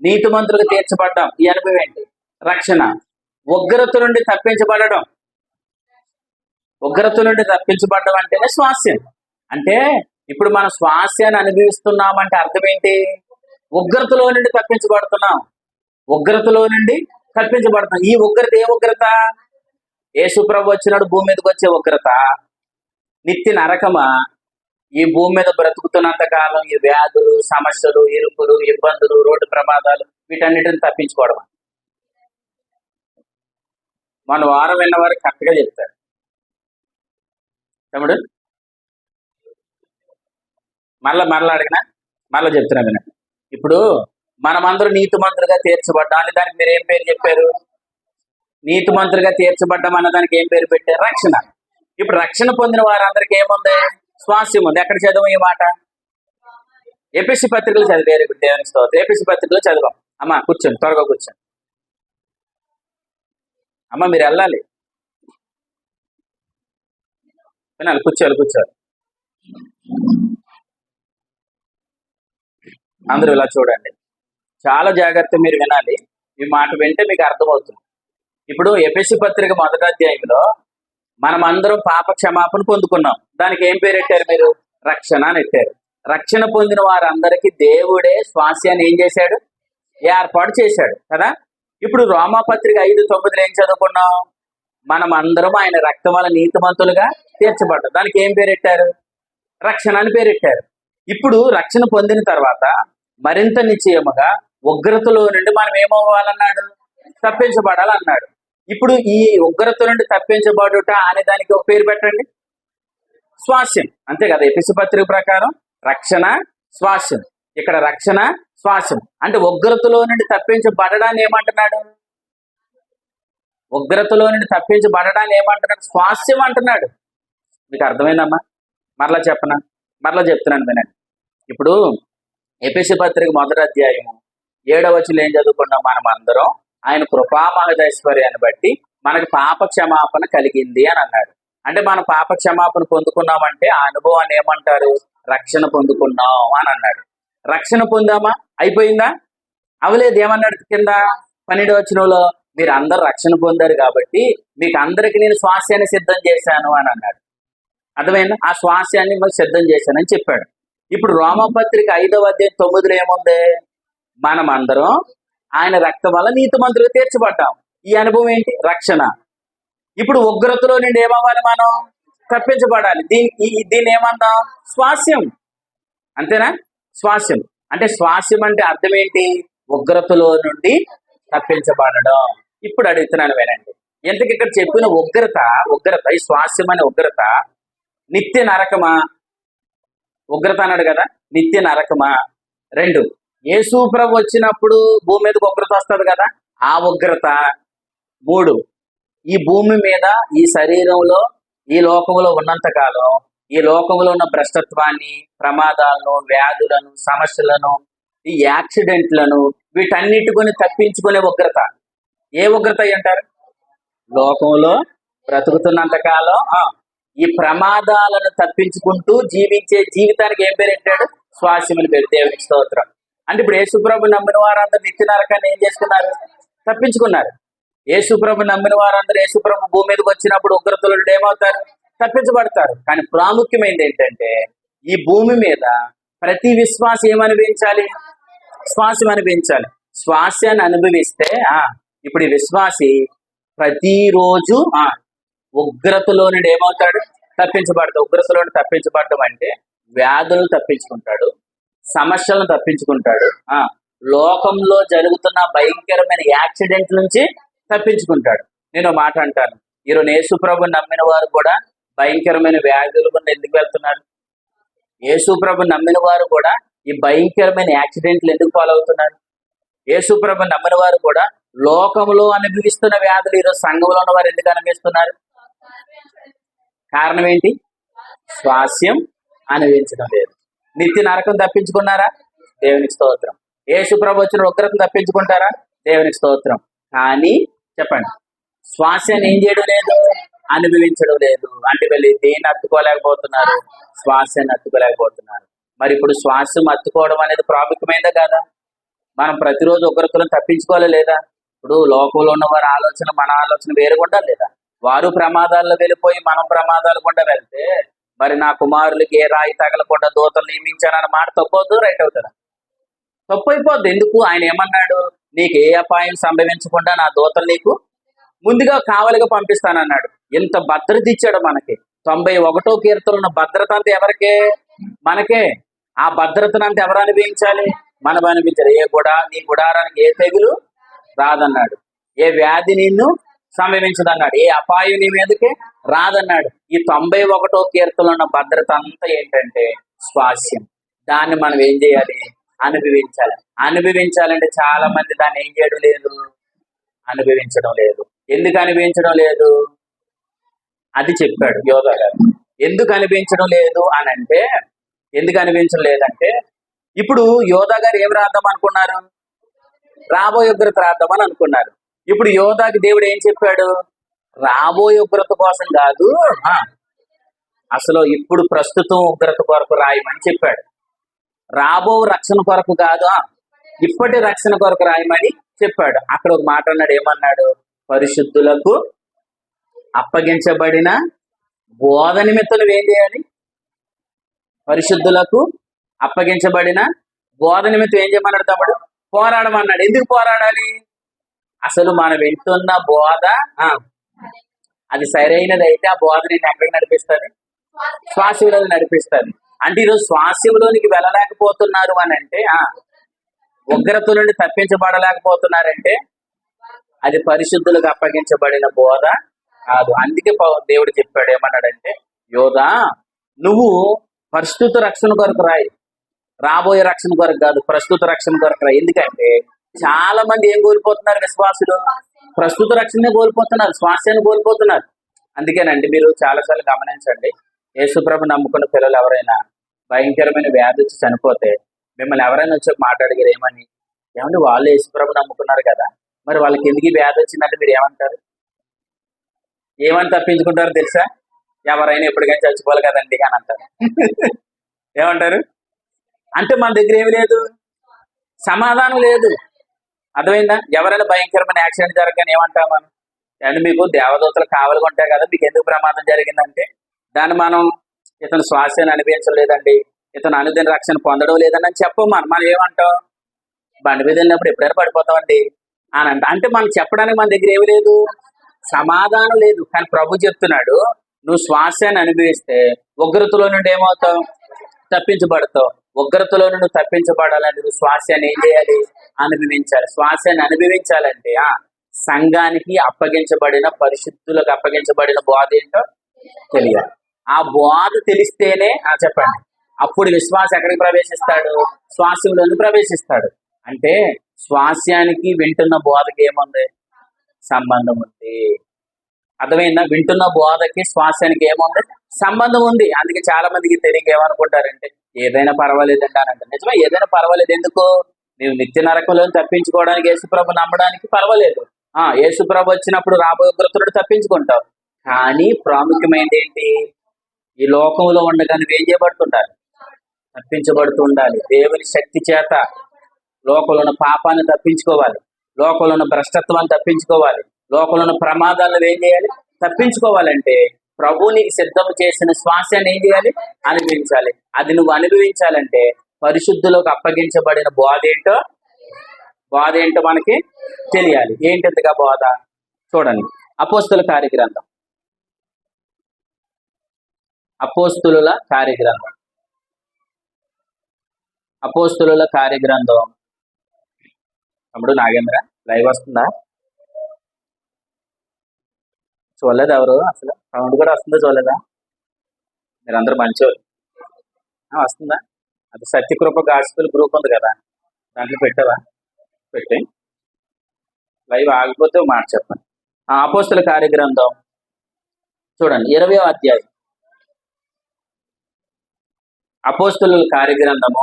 నీతిమంతులుగా తీర్చబడ్డాం. ఈ అనుభవం ఏంటి? రక్షణ. ఉగ్రత నుండి తప్పించబడడం. ఉగ్రత నుండి తప్పించబడడం అంటేనే స్వాస్యం. అంటే ఇప్పుడు మనం స్వాస్యాన్ని అనుభవిస్తున్నామంటే అర్థం ఏంటి? ఉగ్రతలో నుండి తప్పించబడుతున్నాం. ఉగ్రతలో నుండి తప్పించబడుతున్నాం. ఈ ఉగ్రత ఏ ఉగ్రత? యేసుప్రభు వచ్చినాడు భూమి మీదకి వచ్చే ఉగ్రత. నిత్య నరకమా? ఈ భూమి మీద బ్రతుకుతున్నంత కాలం ఈ వ్యాధులు, సమస్యలు, ఇరుకులు, ఇబ్బందులు, రోడ్డు ప్రమాదాలు, వీటన్నిటిని తప్పించుకోవడం. మన వారం విన్న వారు కరెక్ట్గా చెప్తారు. తమ్ముడు మరలా అడిగినా మరలా చెప్తున్నా వినండి. ఇప్పుడు మనమందరూ నీతిమంతులుగా తీర్చబడ్డాం అని దానికి మీరు ఏం పేరు చెప్పారు? నీతిమంతులుగా తీర్చబడ్డాం అన్న దానికి ఏం పేరు పెట్టారు? రక్షణ. ఇప్పుడు రక్షణ పొందిన వారందరికీ ఏముంది? స్వాస్యం ఉంది. ఎక్కడ చదవం ఈ మాట? ఎపిసి పత్రికలు చదివారు. ఇప్పుడు దేవునికి స్తోత్రం. ఎపిసి పత్రికలు చదవం. అమ్మ కూర్చోండి, త్వరగా కూర్చోండి. అమ్మ మీరు వెళ్ళాలి, వినాలి, కూర్చోవాలి. అందరూ ఇలా చూడండి, చాలా జాగ్రత్త మీరు వినాలి. ఈ మాట వింటే మీకు అర్థమవుతుంది. ఇప్పుడు ఎఫెసీ పత్రిక 1వ అధ్యాయంలో మనం అందరం పాప క్షమాపణ పొందుకున్నాం. దానికి ఏం పేరు పెట్టారు మీరు? రక్షణ అని పెట్టారు. రక్షణ పొందిన వారందరికీ దేవుడే స్వాస్యాన్ని ఏం చేశాడు? ఏర్పాటు చేశాడు కదా. ఇప్పుడు రోమాపత్రిక 5:9 ఏం చదువుకున్నాం? మనం అందరం ఆయన రక్తం వల్ల నీతిమంతులుగా తీర్చబడ్డాం. దానికి ఏం పేరు పెట్టారు? రక్షణ అని పేరు పెట్టారు. ఇప్పుడు రక్షణ పొందిన తర్వాత మరింత నిశ్చయముగా ఉగ్రతలో నుండి మనం ఏమవ్వాలన్నాడు? తప్పించబడాలన్నాడు. ఇప్పుడు ఈ ఉగ్రత నుండి తప్పించబడుట అనే దానికి ఒక పేరు పెట్టండి, స్వాస్యం. అంతే కదా. ఎఫెసీ పత్రిక ప్రకారం రక్షణ, స్వాస్యం. ఇక్కడ రక్షణ, స్వాస్యం అంటే ఉగ్రతలో నుండి తప్పించబడడాన్ని ఏమంటున్నాడు? ఉగ్రతలో నుండి తప్పించబడడాన్ని ఏమంటున్నాడు? స్వాస్యం అంటున్నాడు. మీకు అర్థమైందమ్మా? మరలా చెప్తున్నాను వినండి. ఇప్పుడు ఎఫెసీ పత్రిక 1వ అధ్యాయము 7వ వచనంలో ఏం చదువుకున్నాం? మనం అందరం ఆయన కృపా మహదైశ్వర్యాన్ని బట్టి మనకి పాప క్షమాపణ కలిగింది అని అన్నాడు. అంటే మనం పాప క్షమాపణ పొందుకున్నామంటే ఆ అనుభవాన్ని ఏమంటారు? రక్షణ పొందుకున్నాం అని అన్నాడు. రక్షణ పొందామా? అయిపోయిందా? అవలేదు. ఏమన్నాడు కింద 12వ వచనంలో? మీరు అందరు రక్షణ పొందారు కాబట్టి మీకు అందరికి నేను స్వాస్యాన్ని సిద్ధం చేశాను అని అన్నాడు. అర్థమైందా? ఆ స్వాస్యాన్ని మీకు సిద్ధం చేశానని చెప్పాడు. ఇప్పుడు రోమపత్రిక 5వ అధ్యాయం 9లో ఏముంది? మనం అందరం ఆయన రక్తం వల్ల నీతిమంతులుగా తీర్చబడ్డాం. ఈ అనుభవం ఏంటి? రక్షణ. ఇప్పుడు ఉగ్రతలో నుండి ఏమవ్వాలి? మనం తప్పించబడాలి. దీన్ని ఏమందాం? స్వాస్యం. అంతేనా? స్వాస్యం అంటే అర్థం ఏంటి? ఉగ్రతలో నుండి తప్పించబడడం. ఇప్పుడు అడుగుతున్నాను వినండి. ఎందుకు ఇక్కడ చెప్పిన ఉగ్రత ఈ స్వాస్యం అనే ఉగ్రత నిత్య నరకమా? ఉగ్రత అన్నాడు కదా, నిత్య నరకమా? 2, యేసు ప్రభు వచ్చినప్పుడు భూమి మీదకి ఉగ్రత వస్తుంది కదా, ఆ ఉగ్రత. 3, ఈ భూమి మీద ఈ శరీరంలో ఈ లోకంలో ఉన్నంత కాలం ఈ లోకంలో ఉన్న భ్రష్టత్వాన్ని, ప్రమాదాలను, వ్యాధులను, సమస్యలను, ఈ యాక్సిడెంట్లను వీటన్నిటిని తప్పించుకునే ఉగ్రత. ఏ ఉగ్రత అంటారు? లోకంలో బ్రతుకుతున్నంత కాలం ఈ ప్రమాదాలను తప్పించుకుంటూ జీవించే జీవితానికి ఏం పేరు పెట్టాడు? స్వాస్యమని పేరు. దేవునికి స్తోత్రం. అంటే ఇప్పుడు యేసుప్రభు నమ్మిన వారందరూ నిత్య నరకాన్ని ఏం చేసుకున్నారు? తప్పించుకున్నారు. యేసుప్రభు నమ్మిన వారందరూ యేసుప్రభు భూమి మీదకి వచ్చినప్పుడు ఉగ్రతల నుండి ఏమవుతారు? తప్పించబడతారు. కానీ ప్రాముఖ్యమైనది ఏంటంటే ఈ భూమి మీద ప్రతి విశ్వాసం ఏమనుభవించాలి? స్వాస్యం అనిపించాలి. స్వాస్యాన్ని అనుభవిస్తే ఇప్పుడు ఈ విశ్వాసి ప్రతిరోజు ఉగ్రతలో నుండి ఏమవుతాడు? తప్పించబడతాడు. ఉగ్రతలో నుండి తప్పించబడడం అంటే వ్యాధులను తప్పించుకుంటాడు, సమస్యలను తప్పించుకుంటాడు, లోకంలో జరుగుతున్న భయంకరమైన యాక్సిడెంట్ నుంచి తప్పించుకుంటాడు. నేను ఒక మాట అంటాను, ఈరోజు యేసు ప్రభు నమ్మిన వారు కూడా భయంకరమైన వ్యాధుల గుండా ఎందుకు వెళ్తున్నారు? యేసు ప్రభు నమ్మిన వారు కూడా ఈ భయంకరమైన యాక్సిడెంట్లు ఎందుకు పాలవుతున్నారు? యేసు ప్రభు నమ్మిన వారు కూడా లోకంలో అనుభవిస్తున్న వ్యాధులు ఈరోజు సంఘంలో ఉన్న వారు ఎందుకు అనుభవిస్తున్నారు? కారణం ఏంటి? స్వాస్యం అనుభవించడం లేదు. నిత్య నరకం తప్పించుకున్నారా? దేవునికి స్తోత్రం. యేసు ప్రభు వచ్చిన ఉగ్రతను తప్పించుకుంటారా? దేవునికి స్తోత్రం. కానీ చెప్పండి, స్వాస్యాన్ని ఏం చేయడం లేదు? అనుభవించడం లేదు. అంటే వీళ్ళు దేన్ని అత్తుకోలేకపోతున్నారు? శ్వాసని అత్తుకోలేకపోతున్నారు. మరి ఇప్పుడు శ్వాసం అత్తుకోవడం అనేది ప్రాముఖ్యమైనదా కాదా? మనం ప్రతిరోజు ఉగ్రతలను తప్పించుకోవాలి లేదా? ఇప్పుడు లోకంలో ఉన్న వారి ఆలోచన మన ఆలోచన వేరుగుండా లేదా? వారు ప్రమాదాల్లో వెళ్ళిపోయి మనం ప్రమాదాలు గుండా వెళ్తే మరి నా కుమారులకి ఏ రాయి తగలకుండా దూతలు నియమించానన్న మాట తప్పవుతుందో రైట్ అవుతుందా? తప్పు అయిపోద్ది. ఎందుకు? ఆయన ఏమన్నాడు? నీకు ఏ అపాయం సంభవించకుండా నా దూతలు నీకు ముందుగా కావలిగా పంపిస్తానన్నాడు. ఇంత భద్రత ఇచ్చాడు మనకి. 91వ కీర్తనలో భద్రత అంతా ఎవరికే? మనకే. ఆ భద్రతను అంతా ఎవరు అనుభవించాలి? మనం అనిపించాలి. నీ గుడారానికి ఏ తెగులు రాదన్నాడు, ఏ వ్యాధి నిన్ను సంభవించదన్నాడు, ఏ అపాయం నీ మీదకి రాదన్నాడు. ఈ 91వ కీర్తనలో ఉన్న భద్రత అంతా ఏంటంటే స్వాస్యం. దాన్ని మనం ఏం చేయాలి? అనుభవించాలి. అనుభవించాలంటే చాలా మంది దాన్ని ఏం చేయడం లేదు? అనుభవించడం లేదు. ఎందుకు అనుభవించడం లేదు? అది చెప్పాడు యోధా గారు. ఎందుకు అనిపించడం లేదు అని అంటే, ఎందుకు అనిపించడం లేదంటే, ఇప్పుడు యోధా గారు ఏం రాద్దాం అనుకున్నారు? రాబోయే ఉగ్రత రాద్దామని అనుకున్నారు. ఇప్పుడు యోధాకి దేవుడు ఏం చెప్పాడు? రాబోయే ఉగ్రత కోసం కాదు, అసలు ఇప్పుడు ప్రస్తుతం ఉగ్రత కొరకు రాయమని చెప్పాడు. రాబో రక్షణ కొరకు కాదు, ఇప్పటి రక్షణ కొరకు రాయమని చెప్పాడు. అక్కడ ఒక మాట అన్నాడు. ఏమన్నాడు? పరిశుద్ధులకు అప్పగించబడిన బోధ నిమిత్తం నువ్వేం చేయాలి? పరిశుద్ధులకు అప్పగించబడిన బోధ నిమిత్తం ఏం చేయమన్నాడు తమ్ముడు? పోరాడమన్నాడు. ఎందుకు పోరాడాలి? అసలు మనం వింటున్న బోధ అది సరైనది అయితే ఆ బోధ నేను ఎక్కడికి నడిపిస్తుంది? శ్వాసంలోకి నడిపిస్తుంది. అంటే ఈరోజు శ్వాసంలోనికి వెళ్ళలేకపోతున్నారు అని అంటే, ఉగ్రత నుండి తప్పించబడలేకపోతున్నారంటే అది పరిశుద్ధులకు అప్పగించబడిన బోధ కాదు. అందుకే దేవుడు చెప్పాడు. ఏమన్నాడంటే, యోధా నువ్వు ప్రస్తుత రక్షణ కొరకు రాయి, రాబోయే రక్షణ కొరకు కాదు, ప్రస్తుత రక్షణ కొరకు రాయి. ఎందుకంటే చాలా మంది ఏం కోల్పోతున్నారు? విశ్వాసులు ప్రస్తుత రక్షణనే కోల్పోతున్నారు, స్వాస్యాన్ని కోల్పోతున్నారు. అందుకేనండి మీరు చాలాసార్లు గమనించండి, యేసుప్రభు నమ్ముకున్న పిల్లలు ఎవరైనా భయంకరమైన వ్యాధి వచ్చి చనిపోతే మిమ్మల్ని ఎవరైనా వచ్చి మాట్లాడిగారు ఏమని? ఏమంటే వాళ్ళు యేసుప్రభు నమ్ముకున్నారు కదా, మరి వాళ్ళకి ఎందుకు వ్యాధి వచ్చిందంటే మీరు ఏమంటారు? ఏమని తప్పించుకుంటారో తెలుసా? ఎవరైనా ఎప్పటికైనా చచ్చిపోవాలి కదండి అని అంటారు. ఏమంటారు? అంటే మన దగ్గర ఏమి లేదు, సమాధానం లేదు. అర్థమైందా? ఎవరైనా భయంకరమైన యాక్సిడెంట్ జరగని ఏమంటాం మనం? అండ్ మీకు దేవదూతలు కావాలిగా ఉంటాయి కదా, మీకు ఎందుకు ప్రమాదం జరిగిందంటే దాన్ని మనం ఇతను శ్వాసాన్ని అనిపించలేదండి, ఇతను అనుదిన రక్షణ పొందడం లేదని అని చెప్పం. మనం ఏమంటాం? బండి మీద వెళ్ళినప్పుడు ఎప్పుడైనా పడిపోతామండి అని అంటే మనం చెప్పడానికి మన దగ్గర ఏమి లేదు, సమాధానం లేదు. కానీ ప్రభు చెప్తున్నాడు, నువ్వు శ్వాసాన్ని అనుభవిస్తే ఉగ్రతలో నుండి ఏమవుతావు? తప్పించబడతావు. ఉగ్రతలో నుండి తప్పించబడాలంటే నువ్వు శ్వాసాన్ని ఏం చేయాలి? అనుభవించాలి. శ్వాసాన్ని అనుభవించాలంటే సంఘానికి అప్పగించబడిన, పరిశుద్ధులకు అప్పగించబడిన బోధ ఏంటో తెలియాలి. ఆ బోధ తెలిస్తేనే చెప్పండి, అప్పుడు విశ్వాసం ఎక్కడికి ప్రవేశిస్తాడు? శ్వాసంలోకి ప్రవేశిస్తాడు. అంటే శ్వాసానికి వింటున్న బోధకి ఏముంది? సంబంధం ఉంది. అర్థమైందా? వింటున్న బోధకి శ్వాసానికి ఏముంది? సంబంధం ఉంది. అందుకే చాలా మందికి తెలియక ఏమనుకుంటారంటే ఏదైనా పర్వాలేదండి అని అంటారు. నిజమే, ఏదైనా పర్వాలేదు. ఎందుకు? నీవు నిత్య నరకంలో తప్పించుకోవడానికి, యేసుప్రభు నమ్మడానికి పర్వాలేదు. యేసుప్రభు వచ్చినప్పుడు రాబోయే ఉగ్రతను తప్పించుకుంటావు. కానీ ప్రాముఖ్యమైనది ఏంటి? ఈ లోకంలో ఉండగా నువ్వు ఏం చేయబడుతుండాలి? తప్పించబడుతూ ఉండాలి. దేవుని శక్తి చేత లోకంలో ఉన్న పాపాన్ని తప్పించుకోవాలి, లోకంలో ఉన్న భ్రష్టత్వాన్ని తప్పించుకోవాలి, లోకంలో ఉన్న ప్రమాదాలను ఏం చేయాలి? తప్పించుకోవాలంటే ప్రభు నీకు సిద్ధం చేసిన శ్వాసాన్ని ఏం చేయాలి? అనుభవించాలి. అది నువ్వు అనుభవించాలంటే పరిశుద్ధులకు అప్పగించబడిన బోధ ఏంటో మనకి తెలియాలి. ఏంటిగా బోధ? చూడండి, అపోస్తుల కార్యగ్రంథం, అపోస్తుల కార్యగ్రంథం. తమ్ముడు నాగేంద్ర, లైవ్ వస్తుందా? చూడలేదు ఎవరు అసలు? సౌండ్ కూడా వస్తుందో చూడలేదా? మీరందరూ మంచివాళ్ళు. వస్తుందా? అది సత్యకృప గాస్పెల్ గ్రూప్ ఉంది కదా, దాంట్లో పెట్టావా? పెట్టి లైవ్ ఆగిపోతే ఒక మాట చెప్పండి. అపోస్తుల కార్యగ్రంథం చూడండి 20వ అధ్యాయం. అపోస్తుల కార్యగ్రంథము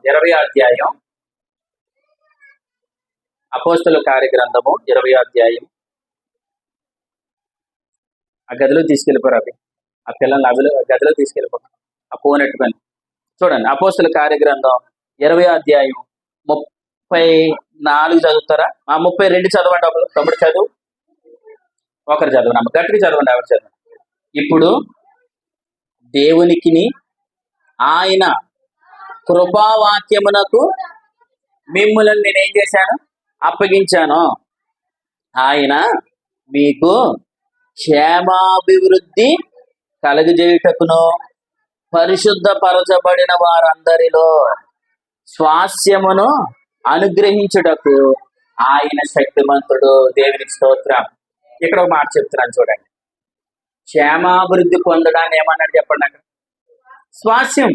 20వ అధ్యాయం. అపోస్తుల కార్యగ్రంథము 20వ అధ్యాయం. ఆ గదిలో తీసుకెళ్ళిపోరు అవి, ఆ పిల్లల్ని గదిలో తీసుకెళ్ళిపోరు, ఆ ఫోన్ ఎట్టుకొని. చూడండి అపోస్తుల కార్యగ్రంథం 20వ అధ్యాయం 34 చదువుతారా? 32 చదవండి. ఒకరు తమ్ముడు చదువు, ఒకరు చదవండి అమ్మ, గట్టిగా చదవండి. ఎవరు చదవండి? ఇప్పుడు దేవునికిని ఆయన కృపావాక్యమునకు మిమ్ములను నేనేం చేశాను? అప్పగించాను. ఆయన మీకు క్షేమాభివృద్ధి కలుగజేయుటకును పరిశుద్ధపరచబడిన వారందరిలో స్వాస్యమును అనుగ్రహించుటకు ఆయన శక్తిమంతుడు. దేవునికి స్తోత్రం. ఇక్కడ ఒక మాట చెప్తున్నాను చూడండి. క్షేమాభివృద్ధి పొందడాన్ని ఏమన్నాడు చెప్పండి అక్కడ? స్వాస్యం.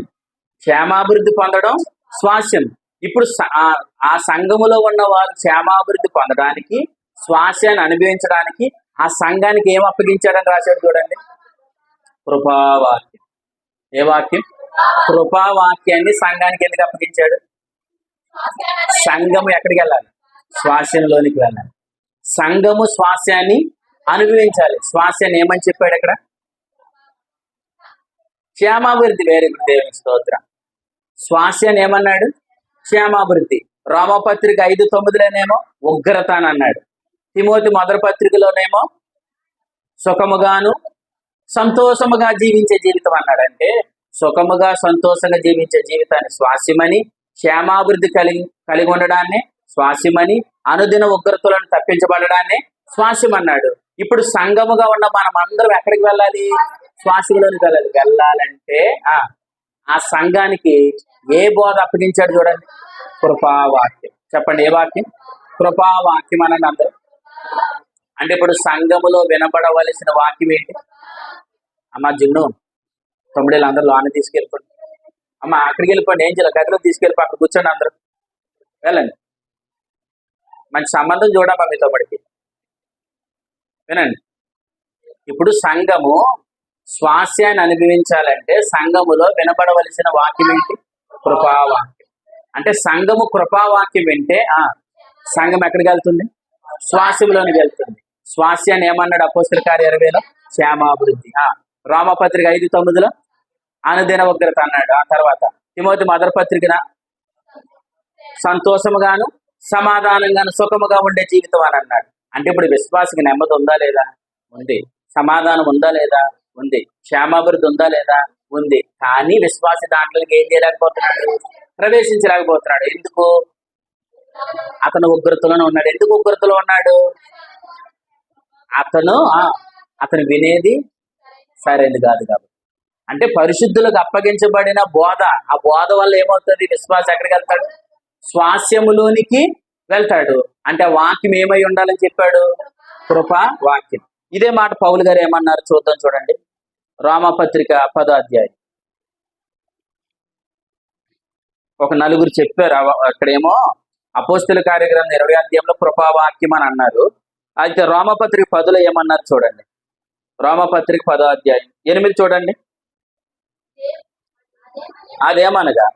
క్షేమాభివృద్ధి పొందడం స్వాస్యం. ఇప్పుడు ఆ సంఘములో ఉన్న వారు క్షేమాభివృద్ధి పొందడానికి, స్వాస్యాన్ని అనుభవించడానికి ఆ సంఘానికి ఏం అప్పగించాడని రాశాడు చూడండి. కృపావాక్యం. ఏ వాక్యం? కృపావాక్యాన్ని సంఘానికి ఎందుకు అప్పగించాడు? సంఘము ఎక్కడికి వెళ్ళాలి? స్వాస్యంలోనికి వెళ్ళాలి. సంఘము స్వాస్యాన్ని అనుభవించాలి. స్వాస్యాన్ని ఏమని చెప్పాడు అక్కడ? క్షేమాభివృద్ధి. వేరే దేవుని స్తోత్రం. స్వాస్యాన్ని ఏమన్నాడు? క్షేమాభివృద్ధి. రోమపత్రిక 5:9లోనేమో ఉగ్రత అని అన్నాడు. తిమోతి మొదటి పత్రికలోనేమో సుఖముగాను సంతోషముగా జీవించే జీవితం అన్నాడు. అంటే సుఖముగా సంతోషంగా జీవించే జీవితాన్ని స్వాస్యమని, క్షేమాభివృద్ధి కలిగి ఉండడాన్ని స్వాస్యమని, అనుదిన ఉగ్రతలను తప్పించబడడాన్ని స్వాస్యం అన్నాడు. ఇప్పుడు సంఘముగా ఉన్న మనం అందరం ఎక్కడికి వెళ్ళాలి? స్వాస్యంలోనికి వెళ్ళాలి. వెళ్ళాలంటే ఆ సంఘానికి ఏ బోధ అప్పగించాడు చూడండి? కృపావాక్యం. చెప్పండి, ఏ వాక్యం? కృపావాక్యం అనండి అందరూ. అంటే ఇప్పుడు సంఘములో వినపడవలసిన వాక్యం ఏంటి? అమ్మ జున్ను, తమ్ముడేళ్ళు అందరూ లోన తీసుకెళ్ళిపోండి. అమ్మ అక్కడికి వెళ్ళిపోండి. ఏం చేయాలి? గదిలో తీసుకెళ్ళిపో, అక్కడ కూర్చోండి, అందరూ వెళ్ళండి. మంచి సంబంధం చూడమ్మా మీ తమ్ముడికి. వినండి, ఇప్పుడు సంఘము స్వాస్యాన్ని అనుభవించాలంటే సంఘములో వినబడవలసిన వాక్యం ఏంటి? కృపావాక్యం. అంటే సంఘము కృపావాక్యం వింటే సంఘం ఎక్కడికి వెళ్తుంది? స్వాస్యంలోనికి వెళ్తుంది. స్వాస్యాన్ని ఏమన్నాడు అపోస్తల కార్య 20లో? క్షేమాభివృద్ధి. రోమపత్రిక 5:9లో అనుదిన ఉగ్రత అన్నాడు. ఆ తర్వాత తిమోతి మొదటి పత్రికన సంతోషముగాను సమాధానంగాను సుఖముగా ఉండే జీవితం అని అన్నాడు. అంటే ఇప్పుడు విశ్వాసకి నెమ్మది ఉందా లేదా? ఉంది. సమాధానం ఉందా లేదా? ఉంది. క్షేమాభివృద్ధి ఉందా లేదా? ఉంది. కానీ విశ్వాసి దాంట్లోకి ఏం చేయలేకపోతున్నాడు? ప్రవేశించలేకపోతున్నాడు. ఎందుకు? అతను ఉగ్రతలోనే ఉన్నాడు. ఎందుకు ఉగ్రతలో ఉన్నాడు? అతను వినేది సరైనది కాదు కాబట్టి. అంటే పరిశుద్ధులకు అప్పగించబడిన బోధ, ఆ బోధ వల్ల ఏమవుతుంది? విశ్వాసం ఎక్కడికి వెళ్తాడు? స్వాస్యములోనికి వెళ్తాడు. అంటే వాక్యం ఏమై ఉండాలని చెప్పాడు? కృపా వాక్యం. ఇదే మాట పౌలు గారు ఏమన్నారు చూద్దాం చూడండి. రోమపత్రిక 10వ అధ్యాయం. ఒక నలుగురు చెప్పారు. అక్కడేమో అపోస్తల కార్యగ్రంథం 20వ అధ్యాయంలో కృపావాక్యం అని అన్నారు. అయితే రోమపత్రిక 10లో ఏమన్నారు చూడండి. రోమపత్రిక 10వ అధ్యాయం 8 చూడండి. అదేమనగా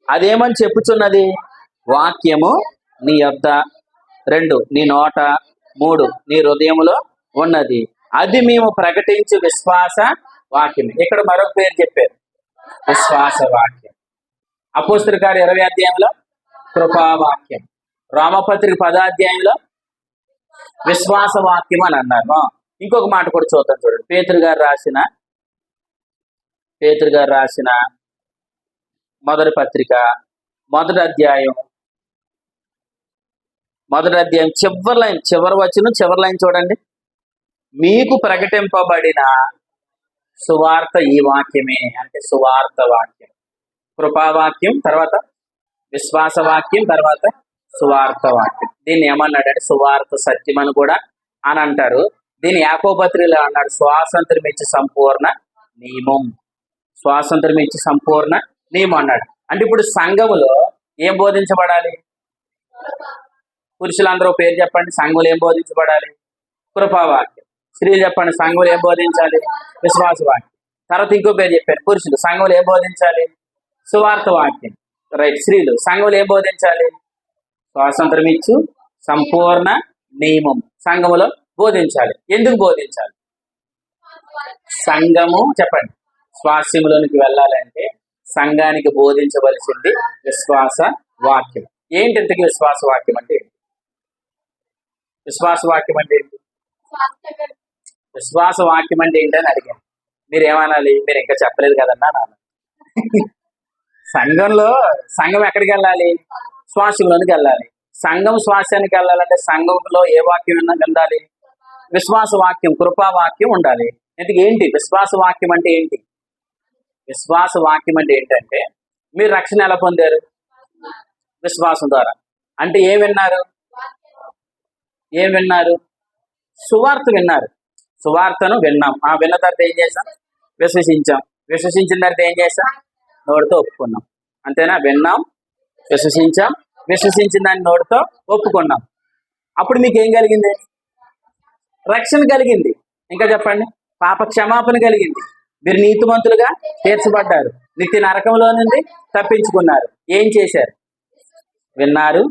అదేమని చెప్పుచున్నది? వాక్యము నీ యొద్ద, 2 నీ నోట, 3 నీ హృదయములో ఉన్నది, అది మేము ప్రకటించు విశ్వాస వాక్యం. ఇక్కడ మరొక పేరు చెప్పారు, విశ్వాస వాక్యం. అపోస్తల కార్యం 20వ అధ్యాయంలో కృపావాక్యం, రోమపత్రిక 10వ అధ్యాయంలో విశ్వాస వాక్యం అని అన్నారు. ఇంకొక మాట కూడా చూద్దాం చూడండి. పేతురు గారు రాసిన మొదటి పత్రిక 1వ అధ్యాయం చివరి వచనం చివరి లైన్ చూడండి. మీకు ప్రకటింపబడిన సువార్త ఈ వాక్యమే. అంటే సువార్త వాక్యం, కృపావాక్యం, తర్వాత విశ్వాస వాక్యం, తర్వాత సువార్త వాక్యం. దీన్ని ఏమన్నాడంటే సువార్త సత్యం అని కూడా అని అంటారు. దీని యాకోబత్రిలో అన్నాడు, స్వాతంత్రం ఇచ్చి సంపూర్ణ నియమం. స్వాతంత్రం ఇచ్చి సంపూర్ణ నియమం అన్నాడు. అంటే ఇప్పుడు సంఘములో ఏం బోధించబడాలి? పురుషులందరూ పేరు చెప్పండి, సంఘములు ఏం బోధించబడాలి? కృపావాక్యం. స్త్రీలు చెప్పండి, సంఘములు ఏం బోధించాలి? విశ్వాస వాక్యం. తర్వాత ఇంకో పేరు చెప్పారు, పురుషులు సంఘములు ఏం బోధించాలి? సువార్త వాక్యం. రైట్. స్త్రీలు సంఘములు ఏం బోధించాలి? స్వాతంత్రం ఇచ్చు సంపూర్ణ నియమం సంఘములో బోధించాలి. ఎందుకు బోధించాలి? సంఘము చెప్పండి స్వాస్యములోనికి వెళ్ళాలంటే సంఘానికి బోధించవలసింది విశ్వాస వాక్యం. ఏంటి ఇంతకీ విశ్వాస వాక్యం అంటే ఏంటి? విశ్వాస వాక్యం అంటే ఏంటి? విశ్వాస వాక్యం అంటే ఏంటని అడిగాను. మీరు ఏమనాలి? మీరు ఇంకా చెప్పలేదు కదన్నా నాన్న. సంఘం ఎక్కడికి వెళ్ళాలి? స్వాస్యంలోనికి వెళ్ళాలి. సంఘం స్వాస్యానికి వెళ్ళాలంటే సంఘంలో ఏ వాక్యం ఉండాలి? విశ్వాస వాక్యం, కృపా వాక్యం ఉండాలి. ఇంతకీ ఏంటి విశ్వాస వాక్యం అంటే ఏంటి? విశ్వాస వాక్యం అంటే ఏంటంటే మీరు రక్షణ ఎలా పొందారు? విశ్వాసం ద్వారా. అంటే ఏం విన్నారు? సువార్త విన్నారు. సువార్తను విన్నాం. ఆ విన్న తర్వాత ఏం చేసాం? విశ్వసించాం. విశ్వసించిన తర్వాత ఏం చేసాం? నోటితో ఒప్పుకున్నాం. అంతేనా? విన్నాం, విశ్వసించాం, విశ్వసించిన దాన్ని నోటితో ఒప్పుకున్నాం. అప్పుడు మీకు ఏం కలిగింది? రక్షణ కలిగింది. ఇంకా చెప్పండి. పాప క్షమాపణ కలిగింది. మీరు నీతిమంతులుగా తీర్చబడ్డారు. నిత్య నరకంలో నుండి తప్పించుకున్నారు. ఏం చేశారు? విన్నారు,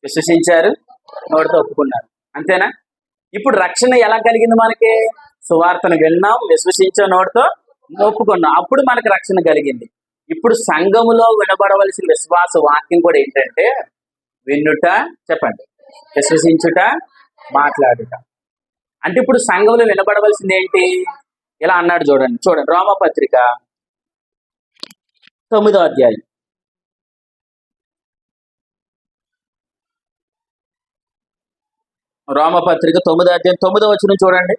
విశ్వసించారు, నోటితో ఒప్పుకున్నారు. అంతేనా? ఇప్పుడు రక్షణ ఎలా కలిగింది మనకి? సువార్తను విన్నాం, విశ్వసించాం, నోటితో ఒప్పుకున్నాం. అప్పుడు మనకు రక్షణ కలిగింది. ఇప్పుడు సంఘములో వినబడవలసిన విశ్వాస వాక్యం కూడా ఏంటంటే వినుట, చెప్పండి, విశ్వసించుట, మాట్లాడుట. అంటే ఇప్పుడు సంఘంలో వినబడవలసింది ఏంటి? ఇలా అన్నాడు, చూడండి రోమపత్రిక 9వ అధ్యాయం. రోమపత్రిక 9వ అధ్యాయం 9వ వచనం చూడండి.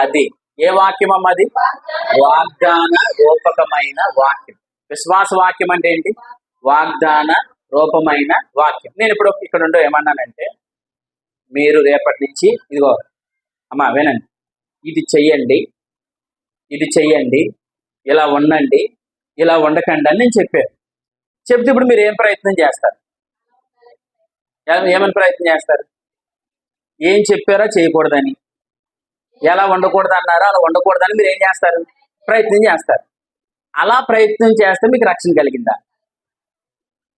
అది ఏ వాక్యం అమ్మ? అది వాగ్దాన రూపకమైన వాక్యం. విశ్వాస వాక్యం అంటే ఏంటి? వాగ్దాన రూపమైన వాక్యం. నేను ఇప్పుడు ఇక్కడ ఉండో ఏమన్నానంటే, మీరు రేపటి నుంచి ఇదిగో అమ్మా వినండి, ఇది చెయ్యండి, ఇది చెయ్యండి, ఇలా ఉండండి, ఇలా ఉండకండి అని నేను చెప్పాను. చెప్తే ఇప్పుడు మీరు ఏం ప్రయత్నం చేస్తారు? ఏమని ప్రయత్నం చేస్తారు? ఏం చెప్పారో చేయకూడదని, ఎలా ఉండకూడదు అన్నారో అలా ఉండకూడదని మీరు ఏం చేస్తారు? ప్రయత్నం చేస్తారు. అలా ప్రయత్నం చేస్తే మీకు రక్షణ కలిగిందా?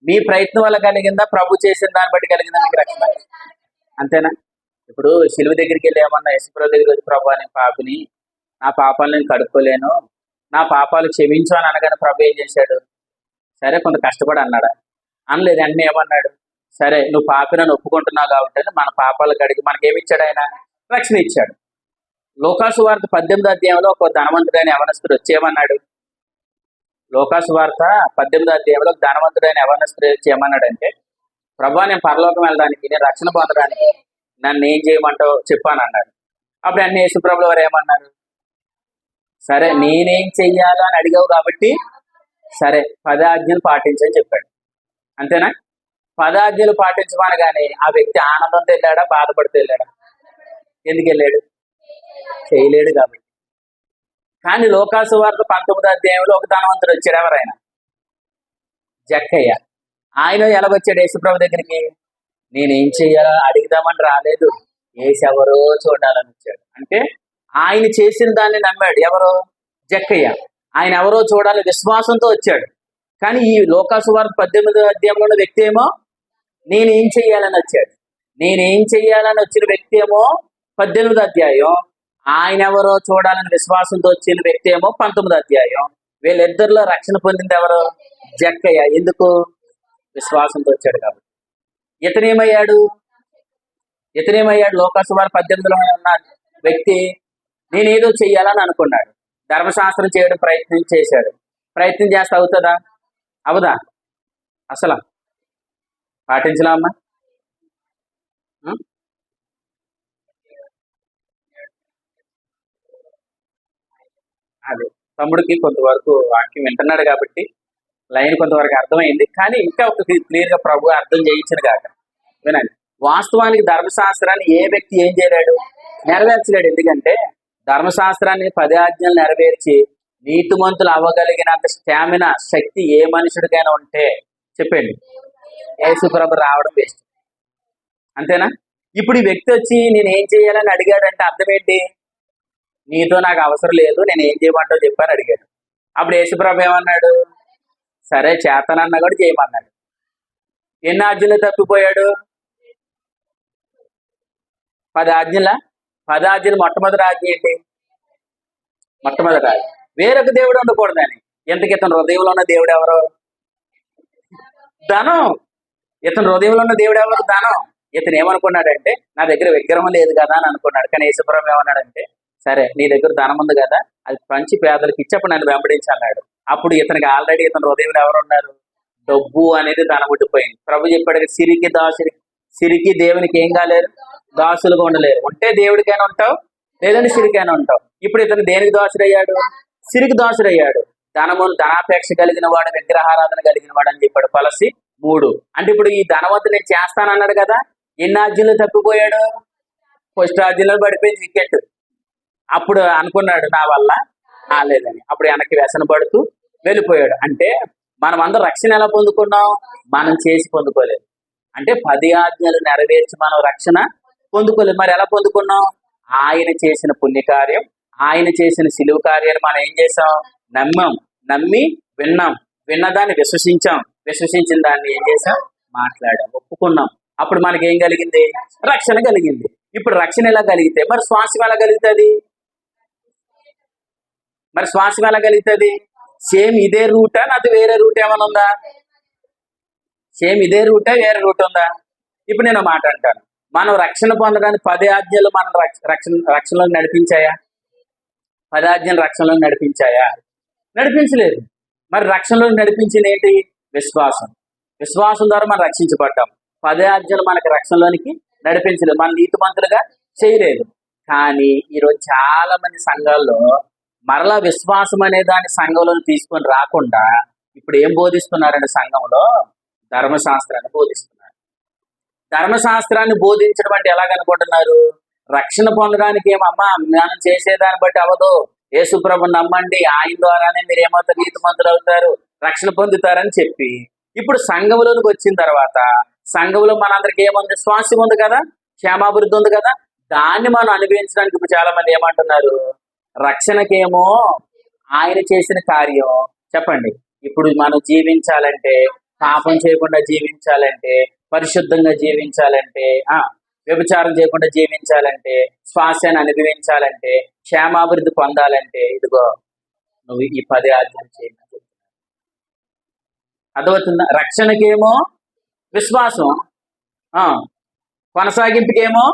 మీ ప్రయత్నం వల్ల కలిగిందా? ప్రభు చేసిన దాన్ని బట్టి కలిగిందా మీకు రక్షణ? అంతేనా? ఇప్పుడు శిలువ దగ్గరికి వెళ్ళి ఏమన్నా యేసుప్రభు దగ్గరికి వచ్చి, ప్రభు నేను పాపిని, నా పాపాలు నేను కడుక్కోలేను, నా పాపాలు క్షమించు అని అనగానే ప్రభు ఏం చేశాడు? సరే కొంత కష్టపడి అన్నాడా? అనలేదు. అన్నీ ఏమన్నాడు? సరే నువ్వు పాపినని ఒప్పుకుంటున్నావు కాబట్టి మన పాపాలు కడిగి మనకేమిచ్చాడు? ఆయన రక్షణ ఇచ్చాడు. లోకాసు వార్త 18వ అధ్యాయంలో ఒక ధనవంతుడైన యవనస్తుడు వచ్చేమన్నాడు? లోకాసు వార్త 18వ అధ్యాయంలో ధనవంతుడైన యవనస్తుడు వచ్చి ఏమన్నాడంటే, ప్రభా నేను పరలోకం వెళ్ళడానికి, నేను రక్షణ పొందడానికి నన్ను ఏం చేయమంటావు చెప్పాను అన్నాడు. అప్పుడు అన్ని యేసుప్రభుల వారు ఏమన్నారు? సరే నేనేం చెయ్యాలో అని అడిగావు కాబట్టి సరే 10 ఆజ్ఞలు పాటించని చెప్పాడు. అంతేనా? 10 ఆజ్ఞలు పాటించమనగానే ఆ వ్యక్తి ఆనందంతో వెళ్ళాడా, బాధపడుతూ వెళ్ళాడా? ఎందుకు వెళ్ళాడు? చేయలేడు కాబట్టి. కానీ లోకాసు వార్త 19వ అధ్యాయంలో ఒక ధనవంతుడు వచ్చాడు. ఎవరైనా? జక్కయ్య. ఆయన ఎలాగొచ్చాడు యేసుప్రభు దగ్గరికి? నేనేం చెయ్యాలో అడిగిదామని రాలేదు, ఏసెవరో చూడాలని వచ్చాడు. అంటే ఆయన చేసిన దాన్ని నమ్మాడు. ఎవరో? జక్కయ్య. ఆయన ఎవరో చూడాలి విశ్వాసంతో వచ్చాడు. కానీ ఈ లోకాసు వార్త 18వ అధ్యాయంలో ఉన్న వ్యక్తి ఏమో నేనేం చెయ్యాలని వచ్చాడు. నేనేం చెయ్యాలని వచ్చిన వ్యక్తి ఏమో 18వ అధ్యాయం, ఆయన ఎవరో చూడాలని విశ్వాసంతో వచ్చిన వ్యక్తి ఏమో 19వ అధ్యాయం. వీళ్ళిద్దరిలో రక్షణ పొందింది ఎవరు? జక్కయ్య. ఎందుకు? విశ్వాసంతో వచ్చాడు కాబట్టి. ఇతనేమయ్యాడు? లోకాసు వార్త 18లో ఉన్న వ్యక్తి నేనేదో చెయ్యాలని అనుకున్నాడు. ధర్మశాస్త్రం చేయడం ప్రయత్నం చేశాడు. ప్రయత్నం చేస్తే అవుతుందా? అవదా? అసలు పాటించలా అమ్మా? అదే తమ్ముడికి కొంతవరకు వాక్యం వింటున్నాడు కాబట్టి లైన్ కొంతవరకు అర్థమైంది. కానీ ఇంకా ఒక క్లియర్ గా ప్రభు అర్థం చేయించను కాక. వినండి, వాస్తవానికి ధర్మశాస్త్రాన్ని ఏ వ్యక్తి ఏం చేయలేడు, నెరవేర్చలేడు. ఎందుకంటే ధర్మశాస్త్రాన్ని 10 ఆజ్ఞలు నెరవేర్చి నీతిమంతులు అవ్వగలిగినంత స్టామినా, శక్తి ఏ మనుషుడికైనా ఉంటే చెప్పండి, యేసుప్రభు రావడం వేస్ట్. అంతేనా? ఇప్పుడు ఈ వ్యక్తి వచ్చి నేను ఏం చేయాలని అడిగాడంటే అర్థం ఏంటి? నీతో నాకు అవసరం లేదు, నేను ఏం చేయమంటావు చెప్పని అడిగాడు. అప్పుడు యేసుప్రభు ఏమన్నాడు? సరే చేతనన్నా కూడా చేయమన్నాడు. ఎన్ని ఆజ్ఞలు తప్పిపోయాడు? 10 ఆజ్ఞల 10 ఆజ్ఞలు. మొట్టమొదటి ఆజ్ఞ ఏంటి? మొట్టమొదటి ఆజ్ఞ వేరొక దేవుడు ఉండకూడదని. ఇంతకి ఇతను హృదయంలో ఉన్న దేవుడు ఎవరు? ధనం. ఇతను హృదయంలో ఉన్న దేవుడు ఎవరు? ధనం. ఇతను ఏమనుకున్నాడంటే నా దగ్గర విగ్రహం లేదు కదా అని అనుకున్నాడు. కానీ యేసుప్రభు ఏమన్నాడంటే సరే నీ దగ్గర ధనం ఉంది కదా, అది పంచి పేదలకు ఇచ్చప్పుడు నన్ను వెంబడించి అన్నాడు. అప్పుడు ఇతనికి ఆల్రెడీ ఇతని హృదయంలో ఎవరు ఉన్నారు? డబ్బు అనేది ధనం ఉండిపోయింది. ప్రభు చెప్పాడు సిరికి దాసుడికి, సిరికి దేవునికి ఏం కాలేరు, దాసులుగా ఉండలేరు. ఉంటే దేవుడికైనా ఉంటావు, లేదంటే సిరికైనా ఉంటావు. ఇప్పుడు ఇతను దేనికి దాసుడయ్యాడు? సిరికి దాసుడయ్యాడు. ధనాపేక్ష కలిగిన వాడు, విగ్రహారాధన కలిగిన వాడు అని చెప్పాడు కొలస్సీ 3. అంటే ఇప్పుడు ఈ ధనవంతు నేను చేస్తానన్నాడు కదా, ఎన్ని ఆజ్ఞలు తప్పిపోయాడు? ఫస్ట్ ఆజ్ఞలో పడిపోయింది వికెట్. అప్పుడు అనుకున్నాడు నా వల్ల కాలేదని. అప్పుడు వెనక్కి వ్యసన పడుతూ వెళ్ళిపోయాడు. అంటే మనం అందరం రక్షణ ఎలా పొందుకున్నాం? మనం చేసి పొందుకోలేదు. అంటే 10 ఆజ్ఞలు నెరవేర్చి మనం రక్షణ పొందుకోలేదు. మరి ఎలా పొందుకున్నాం? ఆయన చేసిన పుణ్యకార్యం, ఆయన చేసిన సిలువ కార్యాన్ని మనం ఏం చేసాం? నమ్మి విన్నాం, విన్నదాన్ని విశ్వసించాం, విశ్వసించిన దాన్ని ఏం చేసాం? మాట్లాడాం, ఒప్పుకున్నాం. అప్పుడు మనకి ఏం కలిగింది? రక్షణ కలిగింది. ఇప్పుడు రక్షణ ఎలా కలిగితే మరి శ్వాసం ఎలా కలుగుతుంది? మరి శ్వాసం ఎలా కలుగుతుంది? సేమ్ ఇదే రూటా, అది వేరే రూట్ ఏమైనా ఉందా? సేమ్ ఇదే రూటా, వేరే రూట్ ఉందా? ఇప్పుడు నేను మాట అంటాను, మనం రక్షణ పొందడానికి 10 ఆజ్ఞలు మనం రక్షణలో నడిపించాయా? 10 ఆజ్ఞలు రక్షణలో నడిపించాయా? నడిపించలేదు. మరి రక్షణలో నడిపించింది ఏంటి? విశ్వాసం. విశ్వాసం ద్వారా మనం రక్షించబడ్డాం. 10 ఆజ్ఞలు మనకి రక్షణలోనికి నడిపించలేదు, మన నీతిమంతులుగా చేయలేదు. కానీ ఈరోజు చాలా మంది సంఘాల్లో మరలా విశ్వాసం అనే దాన్ని సంఘంలో తీసుకొని రాకుండా ఇప్పుడు ఏం బోధిస్తున్నారంటే సంఘంలో ధర్మశాస్త్రాన్ని బోధిస్తున్నారు. ధర్మశాస్త్రాన్ని బోధించడం అంటే ఎలాగనుకుంటున్నారు? రక్షణ పొందడానికి ఏమమ్మా మనం చేసేదాన్ని బట్టి అవదు, యేసుప్రభుని నమ్మండి, ఆయన ద్వారానే మీరు ఏమవుతారు? నీతిమంతులు అవుతారు, రక్షణ పొందుతారని చెప్పి ఇప్పుడు సంఘంలోనికి వచ్చిన తర్వాత సంఘంలో మనందరికి ఏముంది? స్వాస్థ్యం ఉంది కదా, క్షేమాభివృద్ధి ఉంది కదా, దాన్ని మనం అనుభవించడానికి ఇప్పుడు చాలా మంది ఏమంటున్నారు? రక్షణకేమో ఆయన చేసిన కార్యం చెప్పండి. ఇప్పుడు మనం జీవించాలంటే, పాపం చేయకుండా జీవించాలంటే, పరిశుద్ధంగా జీవించాలంటే, వ్యభిచారం చేయకుండా జీవించాలంటే, స్వాస్థ్యాన్ని అనుభవించాలంటే, క్షేమాభివృద్ధి పొందాలంటే ఇదిగో నువ్వు ఈ 10 ఆజ్ఞలు చేయాలి. అర్థమవుతుందా? రక్షణకేమో విశ్వాసం, కొనసాగింపుకేమో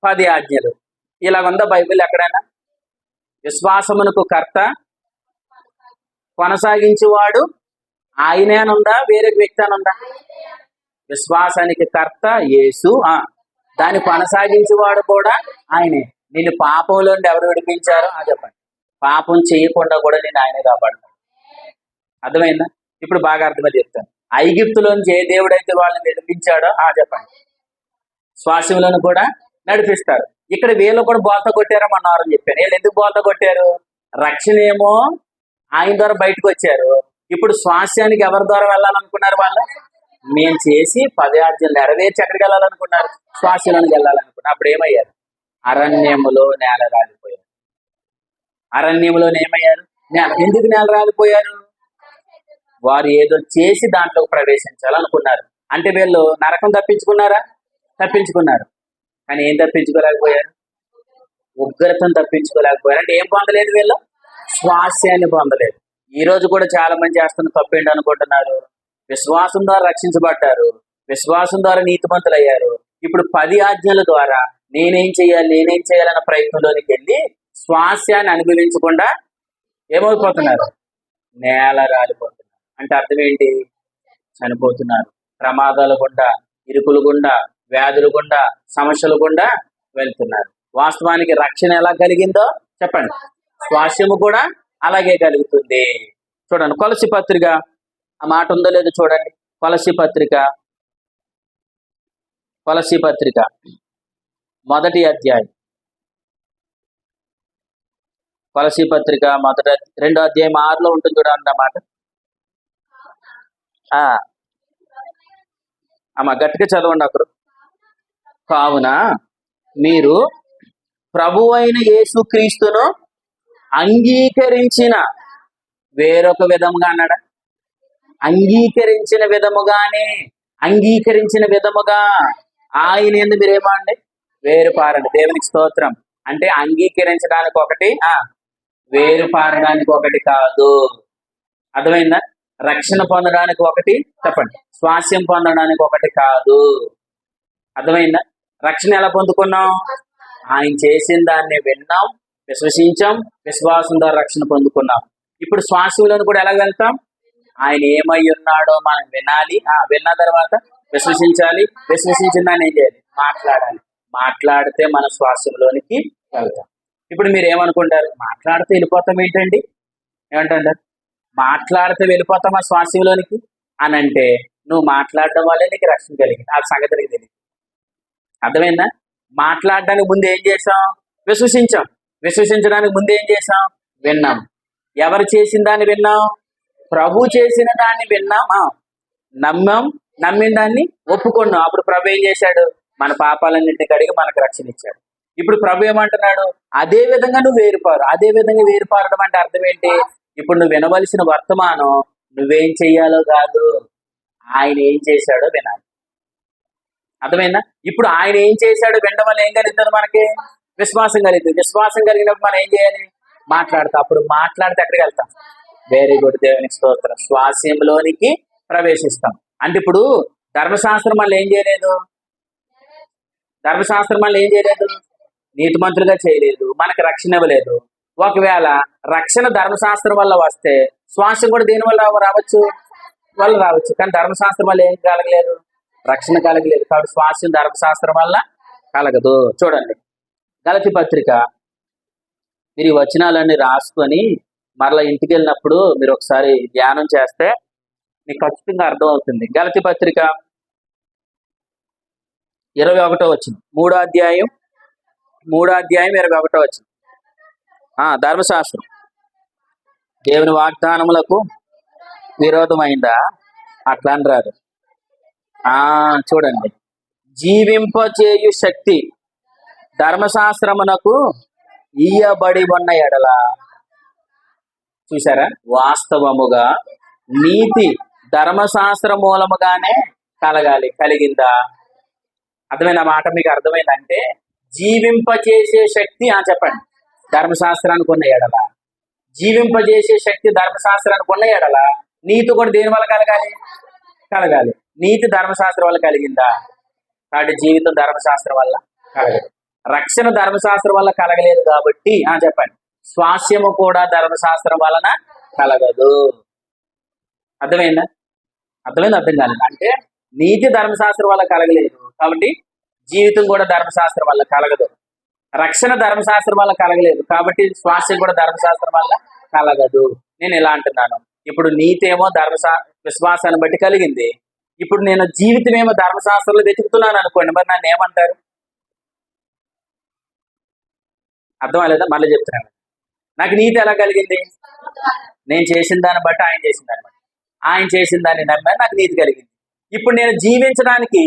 10 ఆజ్ఞలు. ఇలాగుందా బైబిల్ ఎక్కడైనా? విశ్వాసమునకు కర్త, కొనసాగించేవాడు ఆయనేనుందా, వేరే వ్యక్తి అనుందా? విశ్వాసానికి కర్త యేసు, దాన్ని కొనసాగించేవాడు కూడా ఆయనే. నిన్ను పాపంలో ఎవరు విడిపించారో చెప్పండి. పాపం చేయకుండా కూడా నేను ఆయనే కాపాడతాను. అర్థమైందా? ఇప్పుడు బాగా అర్థమని చెప్తాను. ఐగుప్తులోంచి ఏ దేవుడైతే వాళ్ళని నడిపించాడో చెప్పండి, శ్వాసంలోను కూడా నడిపిస్తారు. ఇక్కడ వీళ్ళు కూడా బోల్త కొట్టారమన్నారు అని చెప్పాను. వీళ్ళు ఎందుకు బోల్త కొట్టారు? రక్షణ ఏమో ఆయన ద్వారా బయటకు వచ్చారు. ఇప్పుడు స్వాస్థ్యానికి ఎవరి ద్వారా వెళ్ళాలనుకున్నారు? వాళ్ళు మేము చేసి 10 ఆజ్ఞలు నెరవేర్చి ఎక్కడికి వెళ్ళాలనుకున్నారు? స్వాస్థ్యంలోనికి వెళ్ళాలనుకున్నారు. అప్పుడు ఏమయ్యారు? అరణ్యములో నేల రాలిపోయారు. అరణ్యములో ఏమయ్యారు? ఎందుకు నేల రాలిపోయారు? వారు ఏదో చేసి దాంట్లో ప్రవేశించాలనుకున్నారు. అంటే వీళ్ళు నరకం తప్పించుకున్నారా? తప్పించుకున్నారు. కానీ ఏం తప్పించుకోలేకపోయారు? ఉగ్రతను తప్పించుకోలేకపోయారు. అంటే ఏం పొందలేదు వీళ్ళు? స్వాస్థ్యాన్ని పొందలేదు. ఈ రోజు కూడా చాలా మంది చేస్తున్న తప్పు ఏంటి అనుకుంటున్నారు? విశ్వాసం ద్వారా రక్షించబడ్డారు, విశ్వాసం ద్వారా నీతిమంతులు అయ్యారు. ఇప్పుడు 10 ఆజ్ఞల ద్వారా నేనేం చేయాలన్న ప్రయత్నంలోనికి వెళ్ళి స్వాస్థ్యాన్ని అనుభవించకుండా ఏమైపోతున్నారు? నేల రాలిపోతున్నారు. అంటే అర్థం ఏంటి? చనిపోతున్నారు. ప్రమాదాల గుండా, ఇరుకులు గుండా, వ్యాధులు గుండా, సమస్యలు గుండా వెళ్తున్నారు. వాస్తవానికి రక్షణ ఎలా కలిగిందో చెప్పండి, స్వాస్థ్యము కూడా అలాగే కలుగుతుంది. చూడండి కొలస్సీ పత్రిక, ఆ మాట ఉందో లేదో చూడండి. కొలస్సీ పత్రిక కొలస్సీ పత్రిక 1వ అధ్యాయం. కొలస్సీ పత్రిక 2వ అధ్యాయం 6లో ఉంటుంది చూడండి అన్నమాట. అమ్మ గట్టిగా చదవండి ఒకరు. కావున మీరు ప్రభువైన యేసుక్రీస్తును అంగీకరించిన వేరొక విధముగా అన్నాడా? అంగీకరించిన విధముగా ఆయన యందు మీరేమండి? వేరుపారండి. దేవునికి స్తోత్రం. అంటే అంగీకరించడానికి ఒకటి, వేరుపారడానికి ఒకటి కాదు. అర్థమైందా? రక్షణ పొందడానికి ఒకటి, చెప్పండి, స్వాస్యం పొందడానికి ఒకటి కాదు. అర్థమైందా? రక్షణ ఎలా పొందుకున్నాం? ఆయన చేసిన దాన్ని విన్నాం, విశ్వసించాం, విశ్వాసం ద్వారా రక్షణ పొందుకున్నాం. ఇప్పుడు స్వాస్యంలోని కూడా ఎలా వెళ్తాం? ఆయన ఏమై ఉన్నాడో మనం వినాలి, విన్న తర్వాత విశ్వసించాలి, విశ్వసించిన దాన్ని ఏం చేయాలి? మాట్లాడాలి. మాట్లాడితే మన స్వాస్యంలోనికి వెళ్తాం. ఇప్పుడు మీరు ఏమనుకుంటారు? మాట్లాడితే వెళ్ళిపోతాం ఏంటండి? ఏమంటారు? మాట్లాడితే వెళ్ళిపోతామా స్వాస్యంలోనికి అని అంటే, నువ్వు మాట్లాడడం వల్లే నీకు రక్షణ కలిగింది. ఆ సంగతి నీకు తెలియదు. అర్థమైందా? మాట్లాడడానికి ముందు ఏం చేసాం? విశ్వసించాం. విశ్వసించడానికి ముందు ఏం చేసాం? విన్నాం. ఎవరు చేసిన దాన్ని విన్నాం? ప్రభు చేసిన దాన్ని విన్నాం, నమ్మాం, నమ్మిన దాన్ని ఒప్పుకున్నాం. అప్పుడు ప్రభు ఏం చేశాడు? మన పాపాలన్నింటినీ కడిగి మనకు రక్షణ ఇచ్చాడు. ఇప్పుడు ప్రభు ఏమంటున్నాడు? అదే విధంగా నువ్వు వేరుపారు. అదే విధంగా వేరుపారడం అంటే అర్థం ఏంటి? ఇప్పుడు నువ్వు వినవలసిన వర్తమానం నువ్వేం చెయ్యాలో కాదు, ఆయన ఏం చేశాడో వినాలి. అర్థమైందా? ఇప్పుడు ఆయన ఏం చేశాడో వినడం వల్ల ఏం కలుగుతుంది? మనకి విశ్వాసం కలుగుతుంది. విశ్వాసం కలిగినప్పుడు మనం ఏం చేయాలి? మాట్లాడతాం. అప్పుడు మాట్లాడితే ఎక్కడికి వెళ్తాం? వెరీ గుడ్, దేవునికి స్తోత్రం. స్వాస్యంలోనికి ప్రవేశిస్తాం. అంటే ఇప్పుడు ధర్మశాస్త్రం వల్ల ఏం చేయలేదు? ధర్మశాస్త్రం వల్ల ఏం చేయలేదు? నీతిమంతులుగా చేయలేదు, మనకు రక్షణ ఇవ్వలేదు. ఒకవేళ రక్షణ ధర్మశాస్త్రం వల్ల వస్తే స్వాస్యం కూడా దేని వల్ల రావచ్చు? కానీ ధర్మశాస్త్రం వల్ల ఏం కలగలేదు? రక్షణ కలగలేదు. కాబట్టి స్వాస్యం ధర్మశాస్త్రం వల్ల కలగదు. చూడండి, గలతీ పత్రిక, మీరు ఈ వచనాలన్నీ రాసుకొని మరలా ఇంటికి వెళ్ళినప్పుడు మీరు ఒకసారి ధ్యానం చేస్తే మీకు ఖచ్చితంగా అర్థం అవుతుంది. గలతీ పత్రిక 21వ వచనం, 3వ అధ్యాయం 21వ వచనం. ధర్మశాస్త్రం దేవుని వాగ్దానములకు విరోధమైందా? అట్లా అని రాదు. చూడండి, జీవింపచేయు శక్తి ధర్మశాస్త్రమునకు ఇయ్యబడి ఉన్న ఎడల, చూసారా, వాస్తవముగా నీతి ధర్మశాస్త్ర మూలముగానే కలగాలి. కలిగిందా? అర్థమైన మాట మీకు అర్థమైందంటే, జీవింపచేసే శక్తి చెప్పండి ధర్మశాస్త్రానికి ఉన్న ఎడల, జీవింపజేసే శక్తి ధర్మశాస్త్రానికి ఉన్న ఎడల నీతి కూడా దేని వల్ల కలగాలి. నీతి ధర్మశాస్త్రం వల్ల కలిగిందా? కాబట్టి జీవితం ధర్మశాస్త్రం వల్ల కలగదు. రక్షణ ధర్మశాస్త్రం వల్ల కలగలేదు కాబట్టి చెప్పండి, స్వాస్యము కూడా ధర్మశాస్త్రం వలన కలగదు. అర్థమైందా? అర్థం కాలేదు. అంటే నీతి ధర్మశాస్త్రం వల్ల కలగలేదు కాబట్టి జీవితం కూడా ధర్మశాస్త్రం వల్ల కలగదు. రక్షణ ధర్మశాస్త్రం వల్ల కలగలేదు కాబట్టి స్వాస్యం కూడా ధర్మశాస్త్రం వల్ల కలగదు. నేను ఎలా అంటున్నాను? ఇప్పుడు నీతి ఏమో విశ్వాసాన్ని బట్టి కలిగింది. ఇప్పుడు నేను జీవితం ఏమో ధర్మశాస్త్రంలో వెతుకుతున్నాను అనుకోండి, మరి నన్ను ఏమంటారు? అర్థం అవ్వలేదా? మళ్ళీ చెప్తున్నాను. నాకు నీతి ఎలా కలిగింది? నేను చేసిన దాన్ని బట్టి, ఆయన చేసిన దాన్ని బట్టి. ఆయన చేసిన దాన్ని నమ్మాను, నాకు నీతి కలిగింది. ఇప్పుడు నేను జీవించడానికి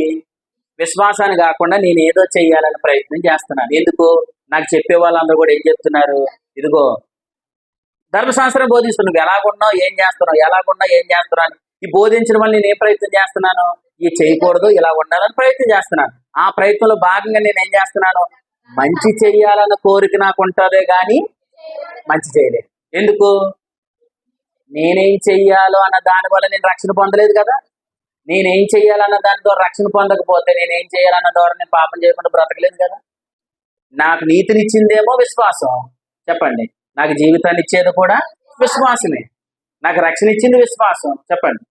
విశ్వాసాన్ని కాకుండా నేను ఏదో చెయ్యాలని ప్రయత్నం చేస్తున్నాను. ఎందుకు? నాకు చెప్పే వాళ్ళందరూ కూడా ఏం చెప్తున్నారు? ఇదిగో ధర్మశాస్త్రం బోధిస్తున్నావు, నువ్వు ఎలాగున్నావు, ఏం చేస్తున్నావు, ఈ బోధించడం వల్ల నేను ఏం ప్రయత్నం చేస్తున్నాను? ఇది చేయకూడదు, ఇలా ఉండాలని ప్రయత్నం చేస్తున్నాను. ఆ ప్రయత్నంలో భాగంగా నేను ఏం చేస్తున్నాను? మంచి చెయ్యాలన్న కోరిక నాకు ఉంటుందే కానీ మంచి చేయలేదు. ఎందుకు? నేనేం చెయ్యాలో అన్న దాని వల్ల నేను రక్షణ పొందలేదు కదా. నేనేం చెయ్యాలన్న దాని ద్వారా రక్షణ పొందకపోతే నేనేం చేయాలన్న ద్వారా నేను పాపం చేయకుండా బ్రతకలేదు కదా. నాకు నీతినిచ్చిందేమో విశ్వాసం, చెప్పండి. నాకు జీవితాన్ని ఇచ్చేది కూడా విశ్వాసమే. నాకు రక్షణ ఇచ్చింది విశ్వాసం, చెప్పండి.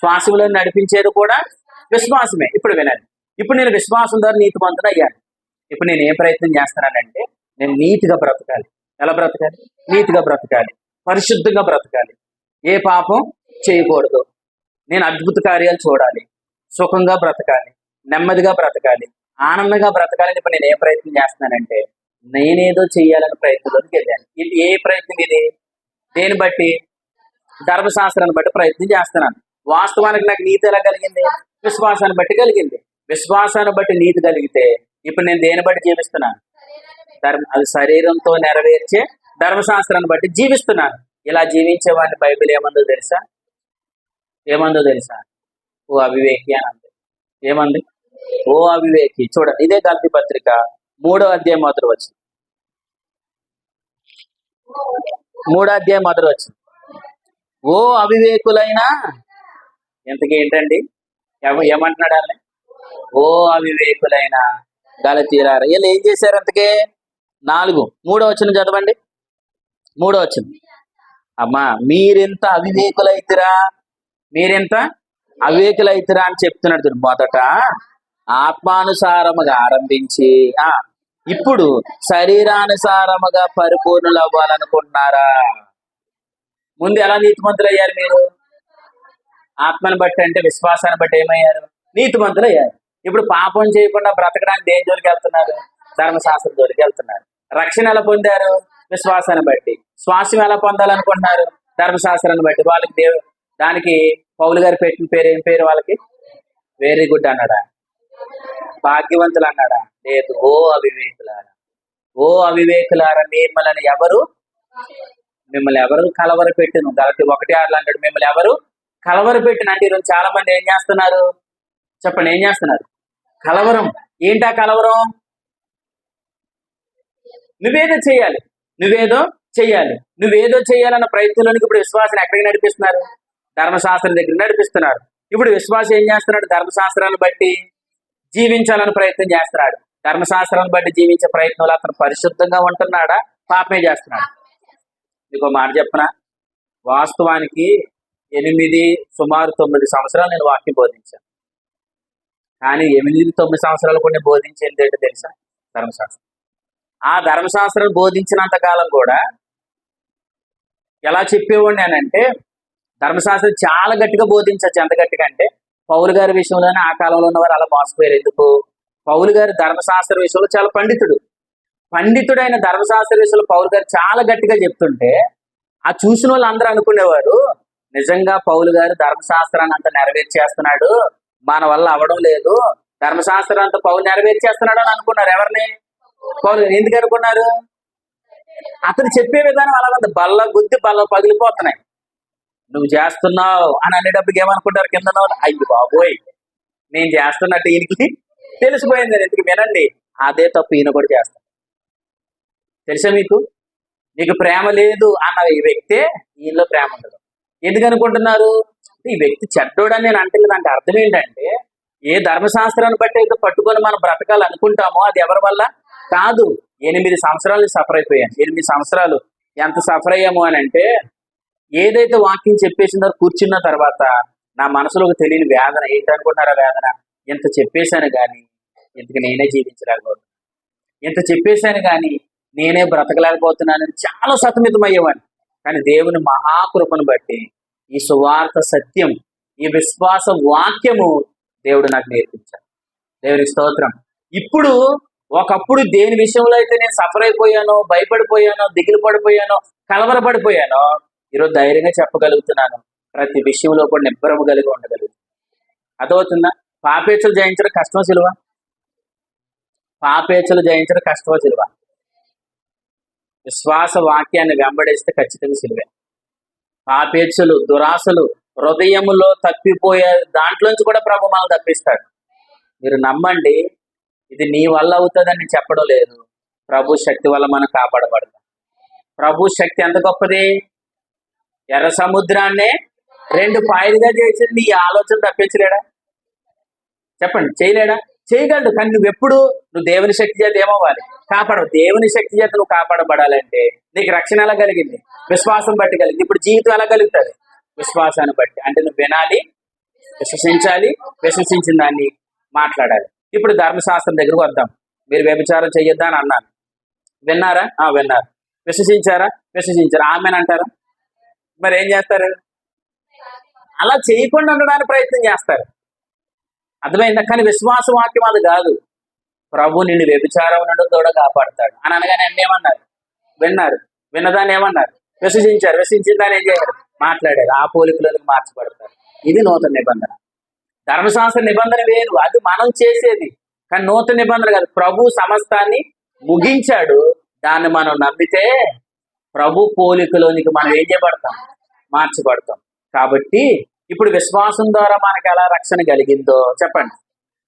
శ్వాసంలో నడిపించేది కూడా విశ్వాసమే. ఇప్పుడు వినండి, ఇప్పుడు నేను విశ్వాసం ద్వారా నీతిమంతుడు అయ్యాను. ఇప్పుడు నేను ఏం ప్రయత్నం చేస్తున్నానంటే, నేను నీతిగా బ్రతకాలి. ఎలా బ్రతకాలి? నీతిగా బ్రతకాలి, పరిశుద్ధంగా బ్రతకాలి, ఏ పాపం చేయకూడదు, నేను అద్భుత కార్యాలు చూడాలి, సుఖంగా బ్రతకాలి, నెమ్మదిగా బ్రతకాలి, ఆనందంగా బ్రతకాలని ఇప్పుడు నేను ఏ ప్రయత్నం చేస్తున్నానంటే నేనేదో చెయ్యాలని ప్రయత్నంలోకి వెళ్ళాను. ఇది ఏ ప్రయత్నం ఇది? దేని బట్టి? ధర్మశాస్త్రాన్ని బట్టి ప్రయత్నం చేస్తున్నాను. వాస్తవానికి నాకు నీతి ఎలా కలిగింది? విశ్వాసాన్ని బట్టి కలిగింది. విశ్వాసాన్ని బట్టి నీతి కలిగితే ఇప్పుడు నేను దేని బట్టి జీవిస్తున్నాను? అది శరీరంతో నెరవేర్చే ధర్మశాస్త్రాన్ని బట్టి జీవిస్తున్నాను. ఇలా జీవించే వాడిని బైబిల్ ఏమందో తెలుసా? ఓ అవివేకి అని అంది. ఏమంది? ఓ అవివేకి. చూడండి, ఇదే గల్తీ పత్రిక 3వ అధ్యాయం మొదటి వచనం. 3వ అధ్యాయం మొదటి వచనం. ఓ అవివేకులైనా, ఇంతకీ ఏంటండి? ఏమంటున్నాడు అని? ఓ అవివేకులైన గలతీయులారా. వీళ్ళు ఏం చేశారు? అంతకే 3వ వచనం చదవండి. 3వ వచనం. అమ్మా, మీరెంత అవివేకులైతురా అని చెప్తున్నాడు. మొదట ఆత్మానుసారముగా ఆరంభించి ఇప్పుడు శరీరానుసారముగా పరిపూర్ణులు అవ్వాలనుకుంటున్నారా? ముందు ఎలా నీతిమంతులు అయ్యారు మీరు? ఆత్మను బట్టి, అంటే విశ్వాసాన్ని బట్టి ఏమయ్యారు? నీతిమంతులు అయ్యారు. ఇప్పుడు పాపం చేయకుండా బ్రతకడానికి దేని జోలికి వెళ్తున్నారు? ధర్మశాస్త్రం జోలికి వెళ్తున్నారు. రక్షణ ఎలా పొందారు? విశ్వాసాన్ని బట్టి. శ్వాసం ఎలా పొందాలనుకుంటున్నారు? ధర్మశాస్త్రాన్ని బట్టి. వాళ్ళకి దానికి పౌలు గారు పెట్టిన పేరు ఏం పేరు? వాళ్ళకి వెరీ గుడ్ అన్నాడా? భాగ్యవంతులు అన్నాడా? లేదు. ఓ అవివేకులారా మిమ్మల్ని ఎవరు కలవరపెట్టిన? గలతీ 1:6 అంటాడు, మిమ్మల్ని ఎవరు కలవరపెట్టిన. అంటే ఈరోజు చాలా మంది ఏం చేస్తున్నారు? చెప్పండి, ఏం చేస్తున్నారు? కలవరం. ఏంటా కలవరం? నువ్వేదో చేయాలన్న ప్రయత్నంలోనికి ఇప్పుడు విశ్వాసాన్ని ఎక్కడికి నడిపిస్తున్నారు? ధర్మశాస్త్రం దగ్గర నడిపిస్తున్నారు. ఇప్పుడు విశ్వాసం ఏం చేస్తున్నాడు? ధర్మశాస్త్రాన్ని బట్టి జీవించాలని ప్రయత్నం చేస్తున్నాడు. ధర్మశాస్త్రాన్ని బట్టి జీవించే ప్రయత్నంలో అతను పరిశుద్ధంగా ఉంటున్నాడా? పాపమే చేస్తున్నాడు. మీకు మాట చెప్పనా? వాస్తవానికి సుమారు 9 సంవత్సరాలు నేను వాక్యం బోధించాను. కానీ 8-9 సంవత్సరాలు కూడా బోధించేది ఏంటో తెలుసా? ధర్మశాస్త్రం. ఆ ధర్మశాస్త్రాలు బోధించినంత కాలం కూడా ఎలా చెప్పేవాడిని అని అంటే, ధర్మశాస్త్రం చాలా గట్టిగా బోధించచ్చు. ఎంత గట్టిగా అంటే పౌలు గారి విషయంలోనే ఆ కాలంలో ఉన్నవారు అలా మోసపోయారు. ఎందుకు? పౌలు గారి ధర్మశాస్త్ర విషయంలో చాలా పండితుడైన ధర్మశాస్త్ర విషయంలో పౌలు గారు చాలా గట్టిగా చెప్తుంటే ఆ చూసిన వాళ్ళు అందరూ అనుకునేవారు, నిజంగా పౌలు గారు ధర్మశాస్త్రాన్ని అంతా నెరవేర్చేస్తున్నాడు, మన వల్ల అవడం లేదు, ధర్మశాస్త్రం అంతా పౌలు నెరవేర్చేస్తున్నాడు అని అనుకున్నారు. ఎవరిని? పౌలు. ఎందుకు అనుకున్నారు? అతను చెప్పే విధానం అలా ఉంది. బల్ల పగిలిపోతున్నాయి. నువ్వు చేస్తున్నావు అని అనేటప్పటికి ఏమనుకుంటారు కింద వాళ్ళు? అయ్యి బాబోయ్, నేను చేస్తున్నట్టు ఈయనకి తెలిసిపోయింది. ఎందుకు వినండి, అదే తప్పు ఈయన కూడా చేస్తాడు. తెలుసా మీకు ప్రేమ లేదు అన్న ఈ వ్యక్తే ఈయనలో ప్రేమ ఉండదు. ఎందుకు అనుకుంటున్నారు? ఈ వ్యక్తి చెడ్డోడని నేను అంటలేదు. అంటే అర్థం ఏంటంటే, ఏ ధర్మశాస్త్రాన్ని బట్టి అయితే పట్టుకొని మనం బ్రతకాలనుకుంటామో అది ఎవరి వల్ల కాదు. 8 సంవత్సరాలు సఫర్ అయిపోయాను. 8 సంవత్సరాలు ఎంత సఫర్ అయ్యాము అని అంటే, ఏదైతే వాక్యం చెప్పేసిందో కూర్చున్న తర్వాత నా మనసులోకి తెలియని వేదన. ఏంటనుకుంటున్నారా వేదన? ఎంత చెప్పేశాను కానీ ఇంతకు నేనే జీవించలేకపోతున్నాను, ఎంత చెప్పేశాను కానీ నేనే బ్రతకలేకపోతున్నానని చాలా సతమితమయ్యేవాడిని. కానీ దేవుని మహాకృపను బట్టి ఈ సువార్త సత్యం, ఈ విశ్వాస వాక్యము దేవుడు నాకు నేర్పించాడు. దేవునికి స్తోత్రం. ఇప్పుడు ఒకప్పుడు దేని విషయంలో అయితే నేను సఫర్ అయిపోయానో, భయపడిపోయానో, దిగులు పడిపోయానో, కలవరపడిపోయానో, ఈరోజు ధైర్యంగా చెప్పగలుగుతున్నాను. ప్రతి విషయంలో కూడా నిబ్బరము కలిగి ఉండగలుగుతున్నాను. అర్థమవుతుందా? పాపేచ్ఛలు జయించడం కష్టమో సులువా? సులువా? విశ్వాస వాక్యాన్ని వెంబడిస్తే ఖచ్చితంగా సులువే. పాపేచ్ఛలు, దురాశలు హృదయములో తప్పిపోయే దాంట్లోంచి కూడా ప్రభు మనల్ని తప్పిస్తాడు. మీరు నమ్మండి, ఇది నీ వల్ల అవుతుందని చెప్పడం లేదు. ప్రభు శక్తి వల్ల మనం కాపాడబడతాం. ప్రభు శక్తి ఎంత గొప్పది! ఎర్ర సముద్రాన్నే 2 పాయలుగా చేసి నీ ఆలోచన తప్పించలేడా? చెప్పండి, చేయలేడా? చేయగలడు. కానీ నువ్వు దేవుని శక్తి చేత ఏమవ్వాలి? కాపాడవు. దేవుని శక్తి చేత నువ్వు కాపాడబడాలంటే నీకు రక్షణ ఎలా కలిగింది? విశ్వాసం బట్టి కలిగింది. ఇప్పుడు జీవితం ఎలా కలుగుతుంది? విశ్వాసాన్ని బట్టి. అంటే నువ్వు వినాలి, విశ్వసించాలి, విశ్వసించిన దాన్ని మాట్లాడాలి. ఇప్పుడు ధర్మశాస్త్రం దగ్గరకు వద్దాం. మీరు వ్యభిచారం చెయ్యొద్దా అని అన్నాను. విన్నారా? విన్నారు. విశ్వసించారా? ఆమెనంటారా? మరి ఏం చేస్తారు? అలా చేయకుండా ఉండడానికి ప్రయత్నం చేస్తారు. అర్థమైందా? కానీ విశ్వాస వాక్యం అది కాదు. ప్రభు నిన్ను వ్యభిచారం నుండి కూడా కాపాడతాడు అని అనగానే అన్ని ఏమన్నారు? విన్నారు. విన్నదాన్ని ఏమన్నారు? విశ్వసించారు. విశ్వసించిన దాన్ని ఏం చేయారు? మాట్లాడారు. ఆ పోలికలకు మార్చబడతారు. ఇది నూతన నిబంధన. ధర్మశాస్త్ర నిబంధన వేరు, అది మనం చేసేది. కానీ నూతన నిబంధన కాదు. ప్రభు సమస్తాన్ని ముగించాడు. దాన్ని మనం నమ్మితే ప్రభు పోలికలోనికి మనం ఏం చేయబడతాం? మార్చబడతాం. కాబట్టి ఇప్పుడు విశ్వాసం ద్వారా మనకు ఎలా రక్షణ కలిగిందో చెప్పండి.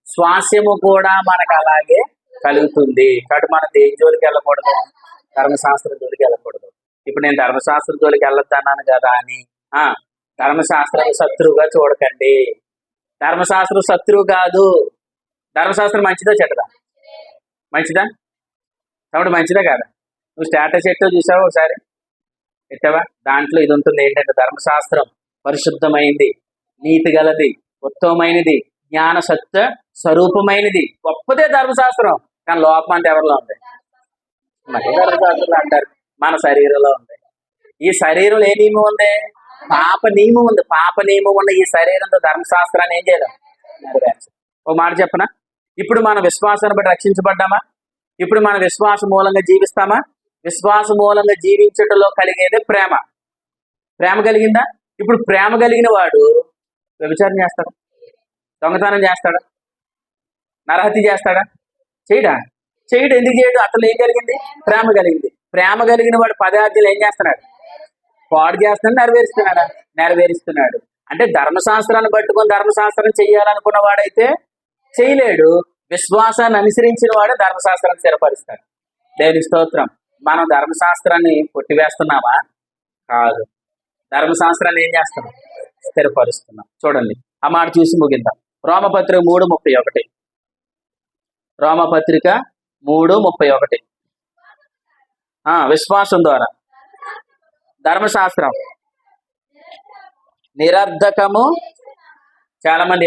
స్వాస్యము కూడా మనకు అలాగే కలుగుతుంది. కాబట్టి మనం దేని జోలికి వెళ్ళకూడదు? ధర్మశాస్త్రం జోలికి వెళ్ళకూడదు. ఇప్పుడు నేను ధర్మశాస్త్రం జోలికి వెళ్ళొద్దన్నాను కదా అని ధర్మశాస్త్రం శత్రువుగా చూడకండి. ధర్మశాస్త్రం శత్రువు కాదు. ధర్మశాస్త్రం మంచిదా చెడ్డదా? మంచిదా? కాబట్టి మంచిదా కాదా? నువ్వు స్టేటస్ ఎట్టో చూసావా? ఒకసారి ఎట్టావా? దాంట్లో ఇది ఉంటుంది. ఏంటంటే ధర్మశాస్త్రం పరిశుద్ధమైనది, నీతి గలది, ఉత్తమమైనది, జ్ఞాన సత్య స్వరూపమైనది. గొప్పదే ధర్మశాస్త్రం. కానీ లోపం అంటే ఎవరిలో ఉంది? మరి ధర్మశాస్త్రంలో అంటారు మన శరీరంలో ఉంది. ఈ శరీరంలో ఏ నియమం ఉంది? పాప నియమం ఉంది. పాప నియమం ఉన్న ఈ శరీరంతో ధర్మశాస్త్రాన్ని ఏం చేయలేం? నెరవేర్చు. ఓ మాట చెప్పనా? ఇప్పుడు మన విశ్వాసాన్ని బట్టి రక్షించబడ్డామా? ఇప్పుడు మన విశ్వాస మూలంగా జీవిస్తామా? విశ్వాస మూలంగా జీవించటంలో కలిగేదే ప్రేమ. ప్రేమ కలిగిందా? ఇప్పుడు ప్రేమ కలిగిన వాడు వ్యభిచారం చేస్తాడా? దొంగతనం చేస్తాడా? నరహత్య చేస్తాడా? చేయడా? చేయడు. ఎందుకు చేయడు? అతను ఏం కలిగింది? ప్రేమ కలిగింది. ప్రేమ కలిగిన వాడు పదార్థాలు ఏం చేస్తున్నాడు? పాడు చేస్తున్నాడు. నెరవేరుస్తున్నాడా? నెరవేరుస్తున్నాడు. అంటే ధర్మశాస్త్రాన్ని పట్టుకొని ధర్మశాస్త్రం చెయ్యాలనుకున్న వాడైతే చేయలేడు. విశ్వాసాన్ని అనుసరించిన వాడే ధర్మశాస్త్రాన్ని స్థిరపరుస్తాడు. దేవుని స్తోత్రం. మనం ధర్మశాస్త్రాన్ని కొట్టివేస్తున్నామా? కాదు. ధర్మశాస్త్రాన్ని ఏం చేస్తున్నాం? స్థిరపరుస్తున్నాం. చూడండి, ఆ మాట చూసి ముగిద్దాం. రోమపత్రిక 3:31. రోమపత్రిక 3:31. విశ్వాసం ద్వారా ధర్మశాస్త్రం నిరర్ధకము. చాలా మంది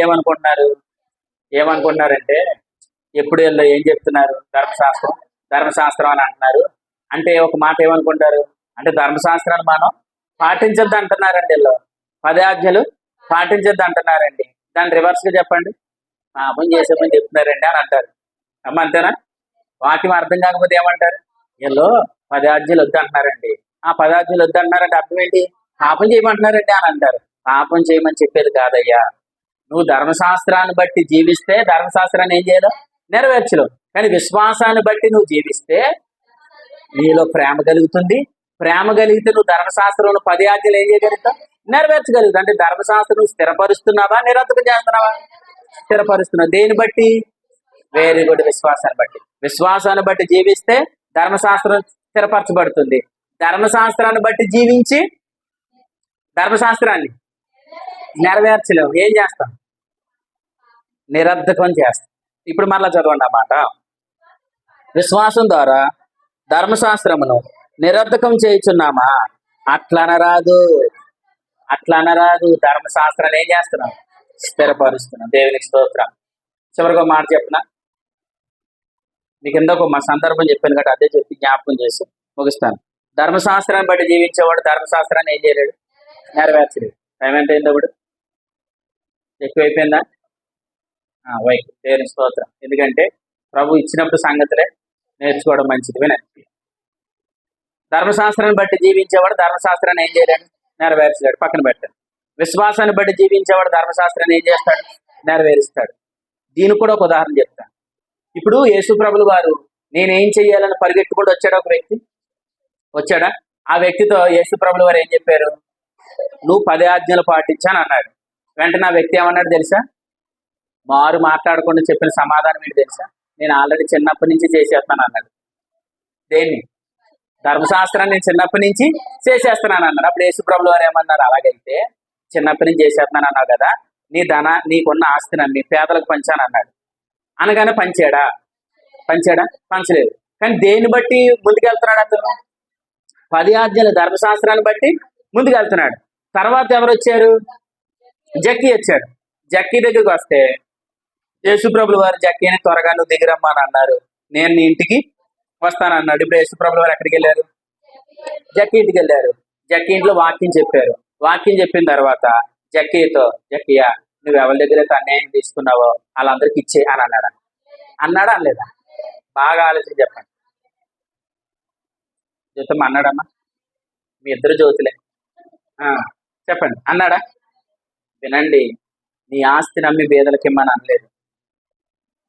ఏమనుకుంటున్నారంటే ఎప్పుడు ఏం చెప్తున్నారు? ధర్మశాస్త్రం అని అంటున్నారు. అంటే ఒక మాట ఏమనుకుంటారు అంటే ధర్మశాస్త్రాన్ని మనం పాటించద్దు అంటున్నారండి. వీళ్ళు 10 ఆజ్ఞలు పాటించద్దు అంటున్నారండి. దాన్ని రివర్స్గా చెప్పండి. పాపం చేసేమని చెప్తున్నారండి అని అంటారు. అమ్మ అంతేనా? వాక్యం అర్థం కాకపోతే ఏమంటారు? వీళ్ళు 10 ఆజ్ఞలు వద్దు అంటున్నారండి. 10 ఆజ్ఞలు వద్దు అంటున్నారంటే అర్థం ఏంటి? పాపం చేయమంటున్నారండి అని అంటారు. పాపం చేయమని చెప్పేది కాదయ్యా. నువ్వు ధర్మశాస్త్రాన్ని బట్టి జీవిస్తే ధర్మశాస్త్రాన్ని ఏం చేయలేవు? నెరవేర్చలేవు. కానీ విశ్వాసాన్ని బట్టి నువ్వు జీవిస్తే నీలో ప్రేమ కలుగుతుంది. ప్రేమ కలిగితే నువ్వు ధర్మశాస్త్రంలో 10 ఆజ్ఞలు ఏం చేయగలుగుతావు? నెరవేర్చగలుగుతావు. అంటే ధర్మశాస్త్రం స్థిరపరుస్తున్నావా? నిరర్థకం చేస్తున్నావా? స్థిరపరుస్తున్నావు. దేని బట్టి? Very good. విశ్వాసాన్ని బట్టి. విశ్వాసాన్ని బట్టి జీవిస్తే ధర్మశాస్త్రం స్థిరపరచబడుతుంది. ధర్మశాస్త్రాన్ని బట్టి జీవించి ధర్మశాస్త్రాన్ని నెరవేర్చలేవు. ఏం చేస్తాం? నిరర్థకం చేస్తాం. ఇప్పుడు మరలా చదవండి ఆ మాట. విశ్వాసం ద్వారా ధర్మశాస్త్రమును నిరర్థకం చేయుచున్నామా? అట్లనరాదు. ధర్మశాస్త్రాన్ని ఏం చేస్తున్నాం? స్థిరపరుస్తున్నాం. దేవునికి స్తోత్రం. చివరిగా మాట చెప్పిన మీకు ఇందాక మా సందర్భం చెప్పాను కాబట్టి అదే చెప్పి జ్ఞాపకం చేసి ముగిస్తాను. ధర్మశాస్త్రాన్ని బట్టి జీవించేవాడు ధర్మశాస్త్రాన్ని ఏం చేయలేడు? నెరవేర్చలేడు. టైం ఎంత అయిందో ఇప్పుడు? ఎక్కువైపోయిందా? వైపు. దేవుని స్తోత్రం. ఎందుకంటే ప్రభు ఇచ్చినప్పుడు సంగతులే నేర్చుకోవడం మంచిది. వినండి. ధర్మశాస్త్రాన్ని బట్టి జీవించేవాడు ధర్మశాస్త్రాన్ని ఏం చేయలేడు? నెరవేర్చలేడు. పక్కన పెట్టండి. విశ్వాసాన్ని బట్టి జీవించేవాడు ధర్మశాస్త్రాన్ని ఏం చేస్తాడు? నెరవేరుస్తాడు. దీనికి కూడా ఒక ఉదాహరణ చెప్తాను. ఇప్పుడు యేసు ప్రభుల వారు నేనేం చెయ్యాలని పరిగెట్టుకుంటూ వచ్చాడు. ఒక వ్యక్తి వచ్చాడా? ఆ వ్యక్తితో యేసు ప్రభుల వారు ఏం చెప్పారు? నువ్వు 10 ఆజ్ఞలు పాటించాను అన్నాడు. వెంటనే ఆ వ్యక్తి ఏమన్నాడు తెలుసా? మారు మాట్లాడకుండా చెప్పిన సమాధానం ఏంటి తెలుసా? నేను ఆల్రెడీ చిన్నప్పటి నుంచి చేసేస్తాను అన్నాడు. దేన్ని? ధర్మశాస్త్రాన్ని నేను చిన్నప్పటి నుంచి చేసేస్తున్నాను అన్నాడు. అప్పుడు యేసు ప్రభుల వారు ఏమన్నారు? అలాగైతే చిన్నప్పటి నుంచి చేసేస్తున్నాను అన్నావు కదా, నీకున్న ఆస్తిని అమ్మి పేదలకు పంచాను అన్నాడు. అనగానే పంచాడా? పంచలేదు. కానీ దేన్ని బట్టి ముందుకెళ్తున్నాడు అతను? 10 ఆజ్ఞలు ధర్మశాస్త్రాన్ని బట్టి ముందుకెళ్తున్నాడు. తర్వాత ఎవరు వచ్చారు? జక్కీ వచ్చాడు. జక్కీ దగ్గరికి వస్తే యేసుప్రభుల వారు జక్కీని త్వరగా నువ్వు దిగిరమ్మని అన్నారు. నేను నీ ఇంటికి వస్తానన్నాడు. ఇప్పుడు యేసుప్రభుల వారు ఎక్కడికి వెళ్ళారు? జక్కీ ఇంటికి వెళ్ళారు. జక్కీ ఇంట్లో వాక్యం చెప్పారు. వాక్యం చెప్పిన తర్వాత జక్కీతో, జక్కయ్య నువ్వు ఎవరి దగ్గర అయితే అన్యాయం తీసుకున్నావో వాళ్ళందరికీ ఇచ్చే అని అన్నాడా? అన్నాడా అనలేదా? బాగా ఆలోచన చెప్పండి. జ్యోతమ్మ అన్నాడమ్మా? మీ ఇద్దరు జ్యోతులే. ఆ, చెప్పండి, అన్నాడా? వినండి, నీ ఆస్తి నమ్మి బేదలకి ఇమ్మని అనలేదు.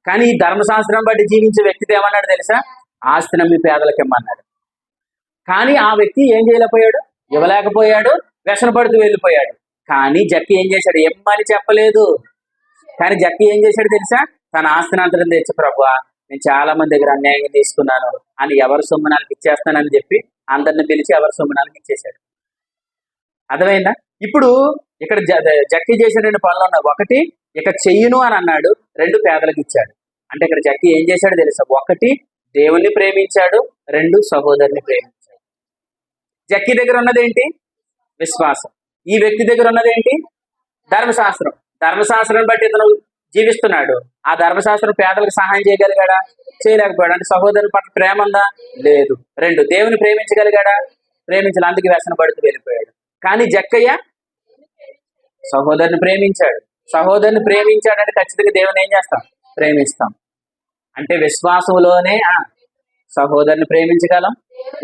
కానీ ఈ ధర్మశాస్త్రం బట్టి జీవించే వ్యక్తితో ఏమన్నాడు తెలుసా? ఆస్తి నమ్మి పేదలకి ఇమ్మన్నాడు. కానీ ఆ వ్యక్తి ఏం చేయలేకపోయాడు, ఇవ్వలేకపోయాడు, వ్యసన పడుతూ వెళ్ళిపోయాడు. కానీ జక్కి ఏం చేశాడు? ఇమ్మని చెప్పలేదు. కానీ జక్కి ఏం చేశాడు తెలుసా? తన ఆస్తిని అంతరం తెచ్చి, ప్రభువా నేను చాలా మంది దగ్గర అన్యాయంగా తీసుకున్నాను అని ఎవరి సొమ్మునానికి ఇచ్చేస్తానని చెప్పి అందరిని పిలిచి ఎవరి సొమ్మునానికి ఇచ్చేశాడు. అర్థమైందా? ఇప్పుడు ఇక్కడ జక్కి చేసిన 2 పనులు ఉన్నాయి. ఒకటి, ఇక చెయ్యును అని అన్నాడు. 2, పేదలకు ఇచ్చాడు. అంటే ఇక్కడ జక్కి ఏం చేశాడు తెలుసా? 1, దేవుణ్ణి ప్రేమించాడు. 2, సహోదరుని ప్రేమించాడు. జక్కి దగ్గర ఉన్నది ఏంటి? విశ్వాసం. ఈ వ్యక్తి దగ్గర ఉన్నది ఏంటి? ధర్మశాస్త్రం. ధర్మశాస్త్రం బట్టి ఇతను జీవిస్తున్నాడు. ఆ ధర్మశాస్త్రం పేదలకు సహాయం చేయగలిగాడా? చేయలేకపోయాడు. అంటే సహోదరుని పట్ల ప్రేమ ఉందా? లేదు. 2, దేవుని ప్రేమించగలిగాడా? ప్రేమించాలి, అందుకు వ్యసన పడుతూ వెళ్ళిపోయాడు. కానీ జక్కయ్య సహోదరుని ప్రేమించాడు. సహోదరుని ప్రేమించాడంటే ఖచ్చితంగా దేవుని ఏం చేస్తాం? ప్రేమిస్తాం. అంటే విశ్వాసంలోనే సహోదరుని ప్రేమించగలం,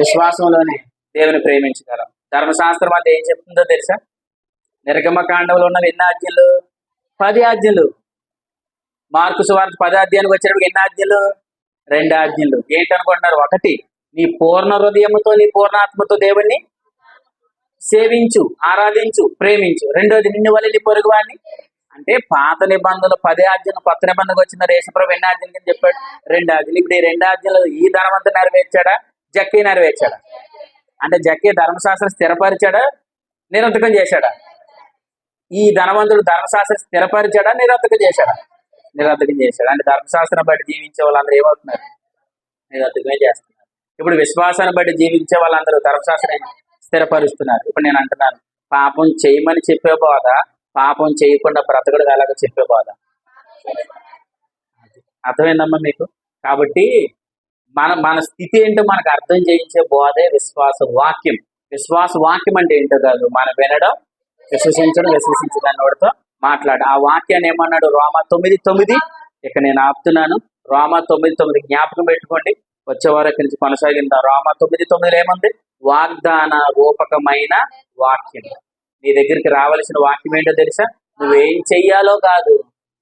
విశ్వాసంలోనే దేవుని ప్రేమించగలం. ధర్మశాస్త్రం అంటే ఏం చెప్తుందో తెలుసా? నిర్గమకాండంలో ఉన్నవి ఎన్ని ఆజ్ఞలు? 10 ఆజ్ఞలు. మార్కు సువార్త 10 అధ్యాయానికి వచ్చేటప్పుడు ఎన్ని ఆజ్ఞలు? 2 ఆజ్ఞలు. ఏంటనుకుంటున్నారు? 1, నీ పూర్ణ హృదయముతో నీ పూర్ణాత్మతో దేవుణ్ణి సేవించు, ఆరాధించు, ప్రేమించు. 2, నిన్ను వల్ల నీ పొరుగువాడిని. అంటే పాత నిబంధనలు 10 ఆజ్ఞలు, కొత్త నిబంధనకు వచ్చిన యేసుప్రభు ఎన్ని ఆజ్ఞలు అని చెప్పాడు? 2 ఆజ్ఞలు. ఇప్పుడు ఈ 2 ఆజ్ఞలు ఈ ధనవంతుడు నెరవేర్చాడా? జక్కీ నెరవేర్చాడా? అంటే జక్కీ ధర్మశాస్త్రం స్థిరపరిచాడా, నిరర్థకం చేశాడా? ఈ ధనవంతుడు ధర్మశాస్త్రం స్థిరపరిచాడా, నిరర్థకం చేశాడా? నిరర్థకం చేశాడు. అంటే ధర్మశాస్త్రం బట్టి జీవించే వాళ్ళందరూ ఏమవుతున్నారు? నిరర్థకమే చేస్తున్నారు. ఇప్పుడు విశ్వాసాన్ని బట్టి జీవించే వాళ్ళందరూ ధర్మశాస్త్రాన్ని స్థిరపరుస్తున్నారు. ఇప్పుడు నేను అంటున్నాను, పాపం చేయమని చెప్పే బోధ, పాపం చేయకుండా బ్రతకడం ఎలాగో చెప్పే బోధ. అర్థమైందమ్మా మీకు? కాబట్టి మన స్థితి ఏంటో మనకు అర్థం చేయించే బోధే విశ్వాస వాక్యం. విశ్వాస వాక్యం అంటే ఏంటో కాదు, మనం వినడం, విశ్వసించడం, విశ్వసించడం వాడితో మాట్లాడు. ఆ వాక్యాన్ని ఏమన్నాడు? రోమా 9:9. ఇక నేను ఆపుతున్నాను. రోమా 9:9 జ్ఞాపకం పెట్టుకోండి. వచ్చేవారు ఇక్కడి నుంచి కొనసాగిందా. రోమా 9:9 ఏముంది? వాగ్దాన రూపకమైన వాక్యం. నీ దగ్గరికి రావాల్సిన వాక్యం ఏంటో తెలుసా? నువ్వేం చెయ్యాలో కాదు,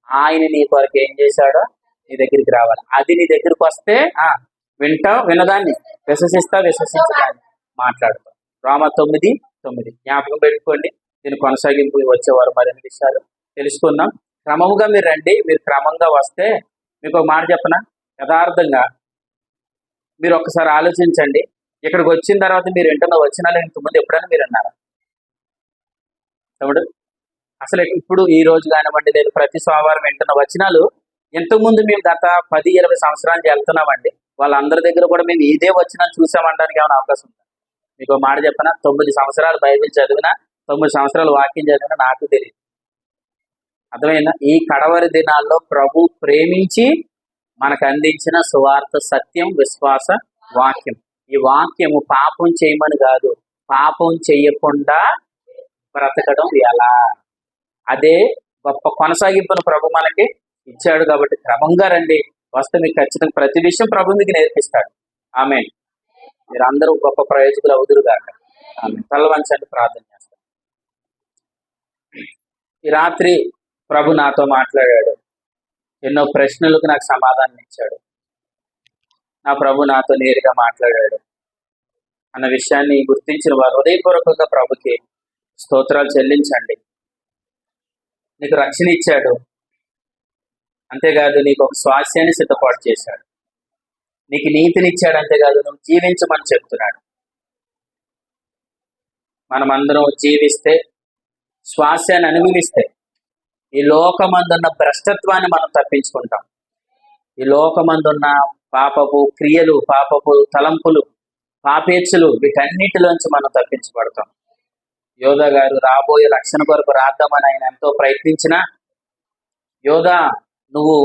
ఆయన నీ కొరకు ఏం చేశాడో నీ దగ్గరికి రావాలి. అది నీ దగ్గరికి వస్తే వింటావు, వినదాన్ని విశ్వసిస్తావు, విశ్వసించదాన్ని మాట్లాడతావు. రోమా 9:9 జ్ఞాపకం పెట్టుకోండి. దీని కొనసాగింపు వచ్చేవారు మరిన్ని విషయాలు తెలుసుకుందాం. క్రమముగా మీరు రండి. మీరు క్రమంగా వస్తే మీకు ఒక మాట చెప్పనా? యథార్థంగా మీరు ఒక్కసారి ఆలోచించండి. ఇక్కడికి వచ్చిన తర్వాత మీరు వింటున్న వచనాలు ఇంతకుముందు ఎప్పుడైనా మీరు అన్నారా? తమ్ముడు, అసలు ఇప్పుడు ఈ రోజు కానివ్వండి, లేదు ప్రతి సోమవారం వింటున్న వచనాలు ఇంతకుముందు మేము గత 10-20 సంవత్సరాలు వెళ్తున్నామండి. వాళ్ళందరి దగ్గర కూడా మేము ఇదే వచనాలు చూసామనడానికి ఏమైనా అవకాశం ఉందా? మీకు మాట చెప్పనా? 9 సంవత్సరాలు బైబిల్ చదివినా, 9 సంవత్సరాలు వాక్యం చదివినా నాకు తెలియదు. అర్థమైందా? ఈ కడవరి దినాల్లో ప్రభు ప్రేమించి మనకు అందించిన సువార్త సత్యం విశ్వాస వాక్యం. ఈ వాక్యము పాపం చేయమని కాదు, పాపం చెయ్యకుండా బ్రతకడం ఎలా, అదే గొప్ప కొనసాగింపును ప్రభు మనకి ఇచ్చాడు. కాబట్టి క్రమంగా రండి. వస్తే మీకు ఖచ్చితంగా ప్రతి విషయం ప్రభు మీకు నేర్పిస్తాడు. ఆమేన్. మీరు అందరూ గొప్ప ప్రయోజకులు అవుదురు గాక. ఆమేన్. తల వంచండి, ప్రార్థన చేస్తాను. ఈ రాత్రి ప్రభు నాతో మాట్లాడాడు. ఎన్నో ప్రశ్నలకు నాకు సమాధానం ఇచ్చాడు. నా ప్రభు నాతో నేరుగా మాట్లాడాడు అన్న విషయాన్ని గుర్తించిన వారు హృదయపూర్వకంగా ప్రభుకి స్తోత్రాలు చెల్లించండి. నీకు రక్షణ ఇచ్చాడు, అంతేకాదు నీకు ఒక స్వాస్యాన్ని సిద్ధపాటు చేశాడు. నీకు నీతినిచ్చాడు, అంతేకాదు నువ్వు జీవించమని చెప్తున్నాడు. మనమందరం జీవిస్తే, స్వాస్యాన్ని అనుభవిస్తే ఈ లోకమందున్న భ్రష్టత్వాన్ని మనం తప్పించుకుంటాం. ఈ లోకమందున్న పాపపు క్రియలు, పాపపు తలంపులు, పాపేచ్ఛలు, వీటన్నిటిలోంచి మనం తప్పించబడతాం. యోధా గారు రాబోయే రక్షణ కొరకు రాద్దామని ఆయన ఎంతో ప్రయత్నించినా, యోధా నువ్వు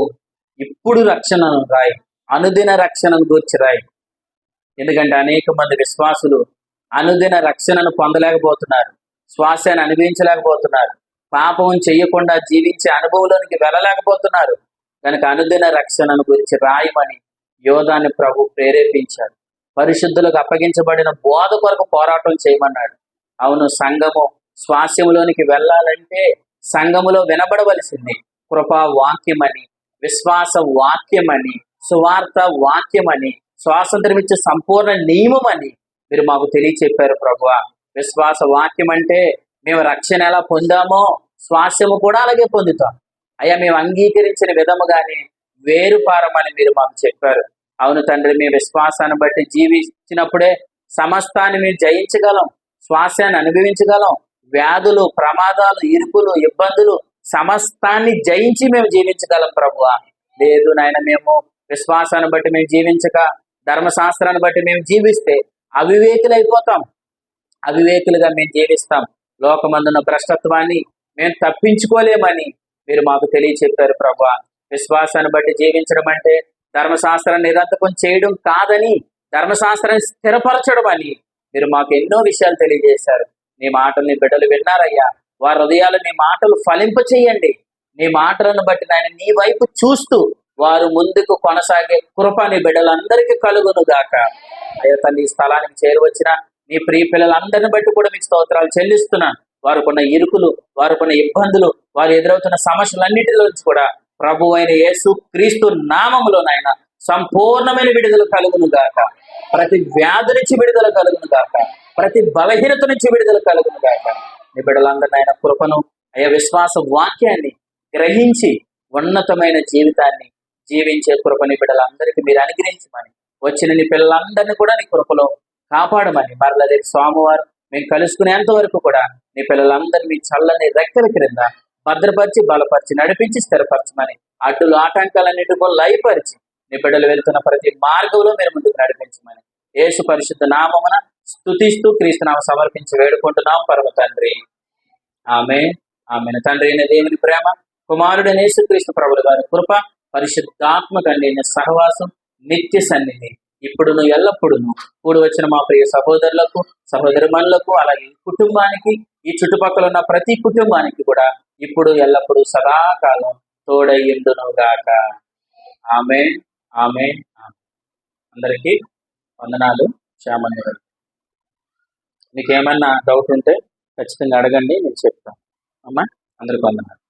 ఇప్పుడు రక్షణను రాయి, అనుదిన రక్షణను గూర్చి రాయి. ఎందుకంటే అనేక మంది విశ్వాసులు అనుదిన రక్షణను పొందలేకపోతున్నారు, శ్వాసాన్ని అనుభవించలేకపోతున్నారు. పాపం చెయ్యకుండా జీవించే అనుభవంలోనికి వెళ్ళలేకపోతున్నారు. కనుక అనుదిన రక్షణను గురించి రాయమని యోధాన్ని ప్రభు ప్రేరేపించాడు. పరిశుద్ధులకు అప్పగించబడిన బోధ కొరకు పోరాటం చేయమన్నాడు. అవును, సంఘము స్వాస్యములోనికి వెళ్ళాలంటే సంఘములో వినబడవలసింది కృపా వాక్యమని, విశ్వాస వాక్యమని, సువార్త వాక్యమని, స్వాతంత్రం ఇచ్చే సంపూర్ణ నియమమని మీరు మాకు తెలియచెప్పారు ప్రభువా. విశ్వాస వాక్యం అంటే మేము రక్షణ ఎలా పొందామో స్వాస్యము కూడా అలాగే పొందుతాం. అయ్యా, మేము అంగీకరించిన విధముగానే వేరుపారమని మీరు మాకు చెప్పారు. అవును తండ్రి, మీ విశ్వాసాన్ని బట్టి జీవించినప్పుడే సమస్తాన్ని మేము జయించగలం, శ్వాసాన్ని అనుభవించగలం. వ్యాధులు, ప్రమాదాలు, ఇరుకులు, ఇబ్బందులు సమస్తాన్ని జయించి మేము జీవించగలం ప్రభువా. లేదు నాయన, మేము విశ్వాసాన్ని బట్టి మేము జీవించక ధర్మశాస్త్రాన్ని బట్టి మేము జీవిస్తే అవివేకులైపోతాం. అవివేకులుగా మేము జీవిస్తాం. లోకమందున్న భ్రష్టత్వాన్ని మేము తప్పించుకోలేమని మీరు మాకు తెలియచెప్పారు ప్రభువా. విశ్వాసాన్ని బట్టి జీవించడం అంటే ధర్మశాస్త్రాన్ని నిరర్థకం చేయడం కాదని, ధర్మశాస్త్రాన్ని స్థిరపరచడం అని మీరు మాకు ఎన్నో విషయాలు తెలియజేశారు. నీ మాటల్ని బిడ్డలు విన్నారయ్యా. వారి హృదయాలు నీ మాటలు ఫలింప చేయండి. నీ మాటలను బట్టి నాయన నీ వైపు చూస్తూ వారు ముందుకు కొనసాగే కృప నీ బిడ్డలందరికీ కలుగును గాక. అయ్యా తల్లి, ఈ స్థలానికి చేరువచ్చిన నీ ప్రియ పిల్లలందరిని బట్టి కూడా మీకు స్తోత్రాలు చెల్లిస్తున్నాను. వారికున్న ఇరుకులు, వారికున్న ఇబ్బందులు, వారు ఎదురవుతున్న సమస్యలన్నిటిలోంచి కూడా ప్రభు అయిన యేసు క్రీస్తు నామములోనైనా సంపూర్ణమైన విడుదల కలుగును గాక. ప్రతి వ్యాధి నుంచి విడుదల కలుగును గాక. ప్రతి బలహీనత నుంచి విడుదల కలుగును గాక. నీ బిడ్డలందరినీ ఆయన కృపను, అయ్యా విశ్వాస వాక్యాన్ని గ్రహించి ఉన్నతమైన జీవితాన్ని జీవించే కృపని బిడ్డలందరికీ మీరు అనుగ్రహించమని, వచ్చిన నీ పిల్లలందరినీ కూడా నీ కృపలో కాపాడమని, మరలా రేపు సోమవారం మేము కలుసుకునేంత వరకు కూడా నీ పిల్లలందరినీ మీ చల్లని రెక్కల క్రింద భద్రపరిచి, బలపరిచి, నడిపించి, స్థిరపరచమని, అడ్డులు ఆటంకాలన్నిటి కూడా లయపరిచి నీ బిడ్డలు వెళ్తున్న ప్రతి మార్గంలో మీరు ముందుకు నడిపించమని యేసు పరిశుద్ధ నామమున స్తుతిస్తూ క్రీస్తునామ సమర్పించి వేడుకుంటున్నాం పరమ తండ్రి. ఆమేన్, ఆమేన్. తండ్రి అయిన దేవుని ప్రేమ, కుమారుడైన యేసుక్రీస్తు ప్రభుల వారి కృప, పరిశుద్ధాత్మ కండిన సహవాసం, నిత్య సన్నిధి ఇప్పుడును ఎల్లప్పుడును కూడి వచ్చిన మా ప్రియ సహోదరులకు, సహోదరిమణులకు, అలాగే కుటుంబానికి, ఈ చుట్టుపక్కల ఉన్న ప్రతి కుటుంబానికి కూడా ఇప్పుడు ఎల్లప్పుడు సదాకాలం తోడయ్యుండును గాక. ఆమేన్, ఆమేన్. అందరికీ వందనాలు. క్షేమంగా. మీకు ఏమన్నా డౌట్ ఉంటే ఖచ్చితంగా అడగండి, నేను చెప్తాను. అమ్మా, అందరికీ వందనాలు.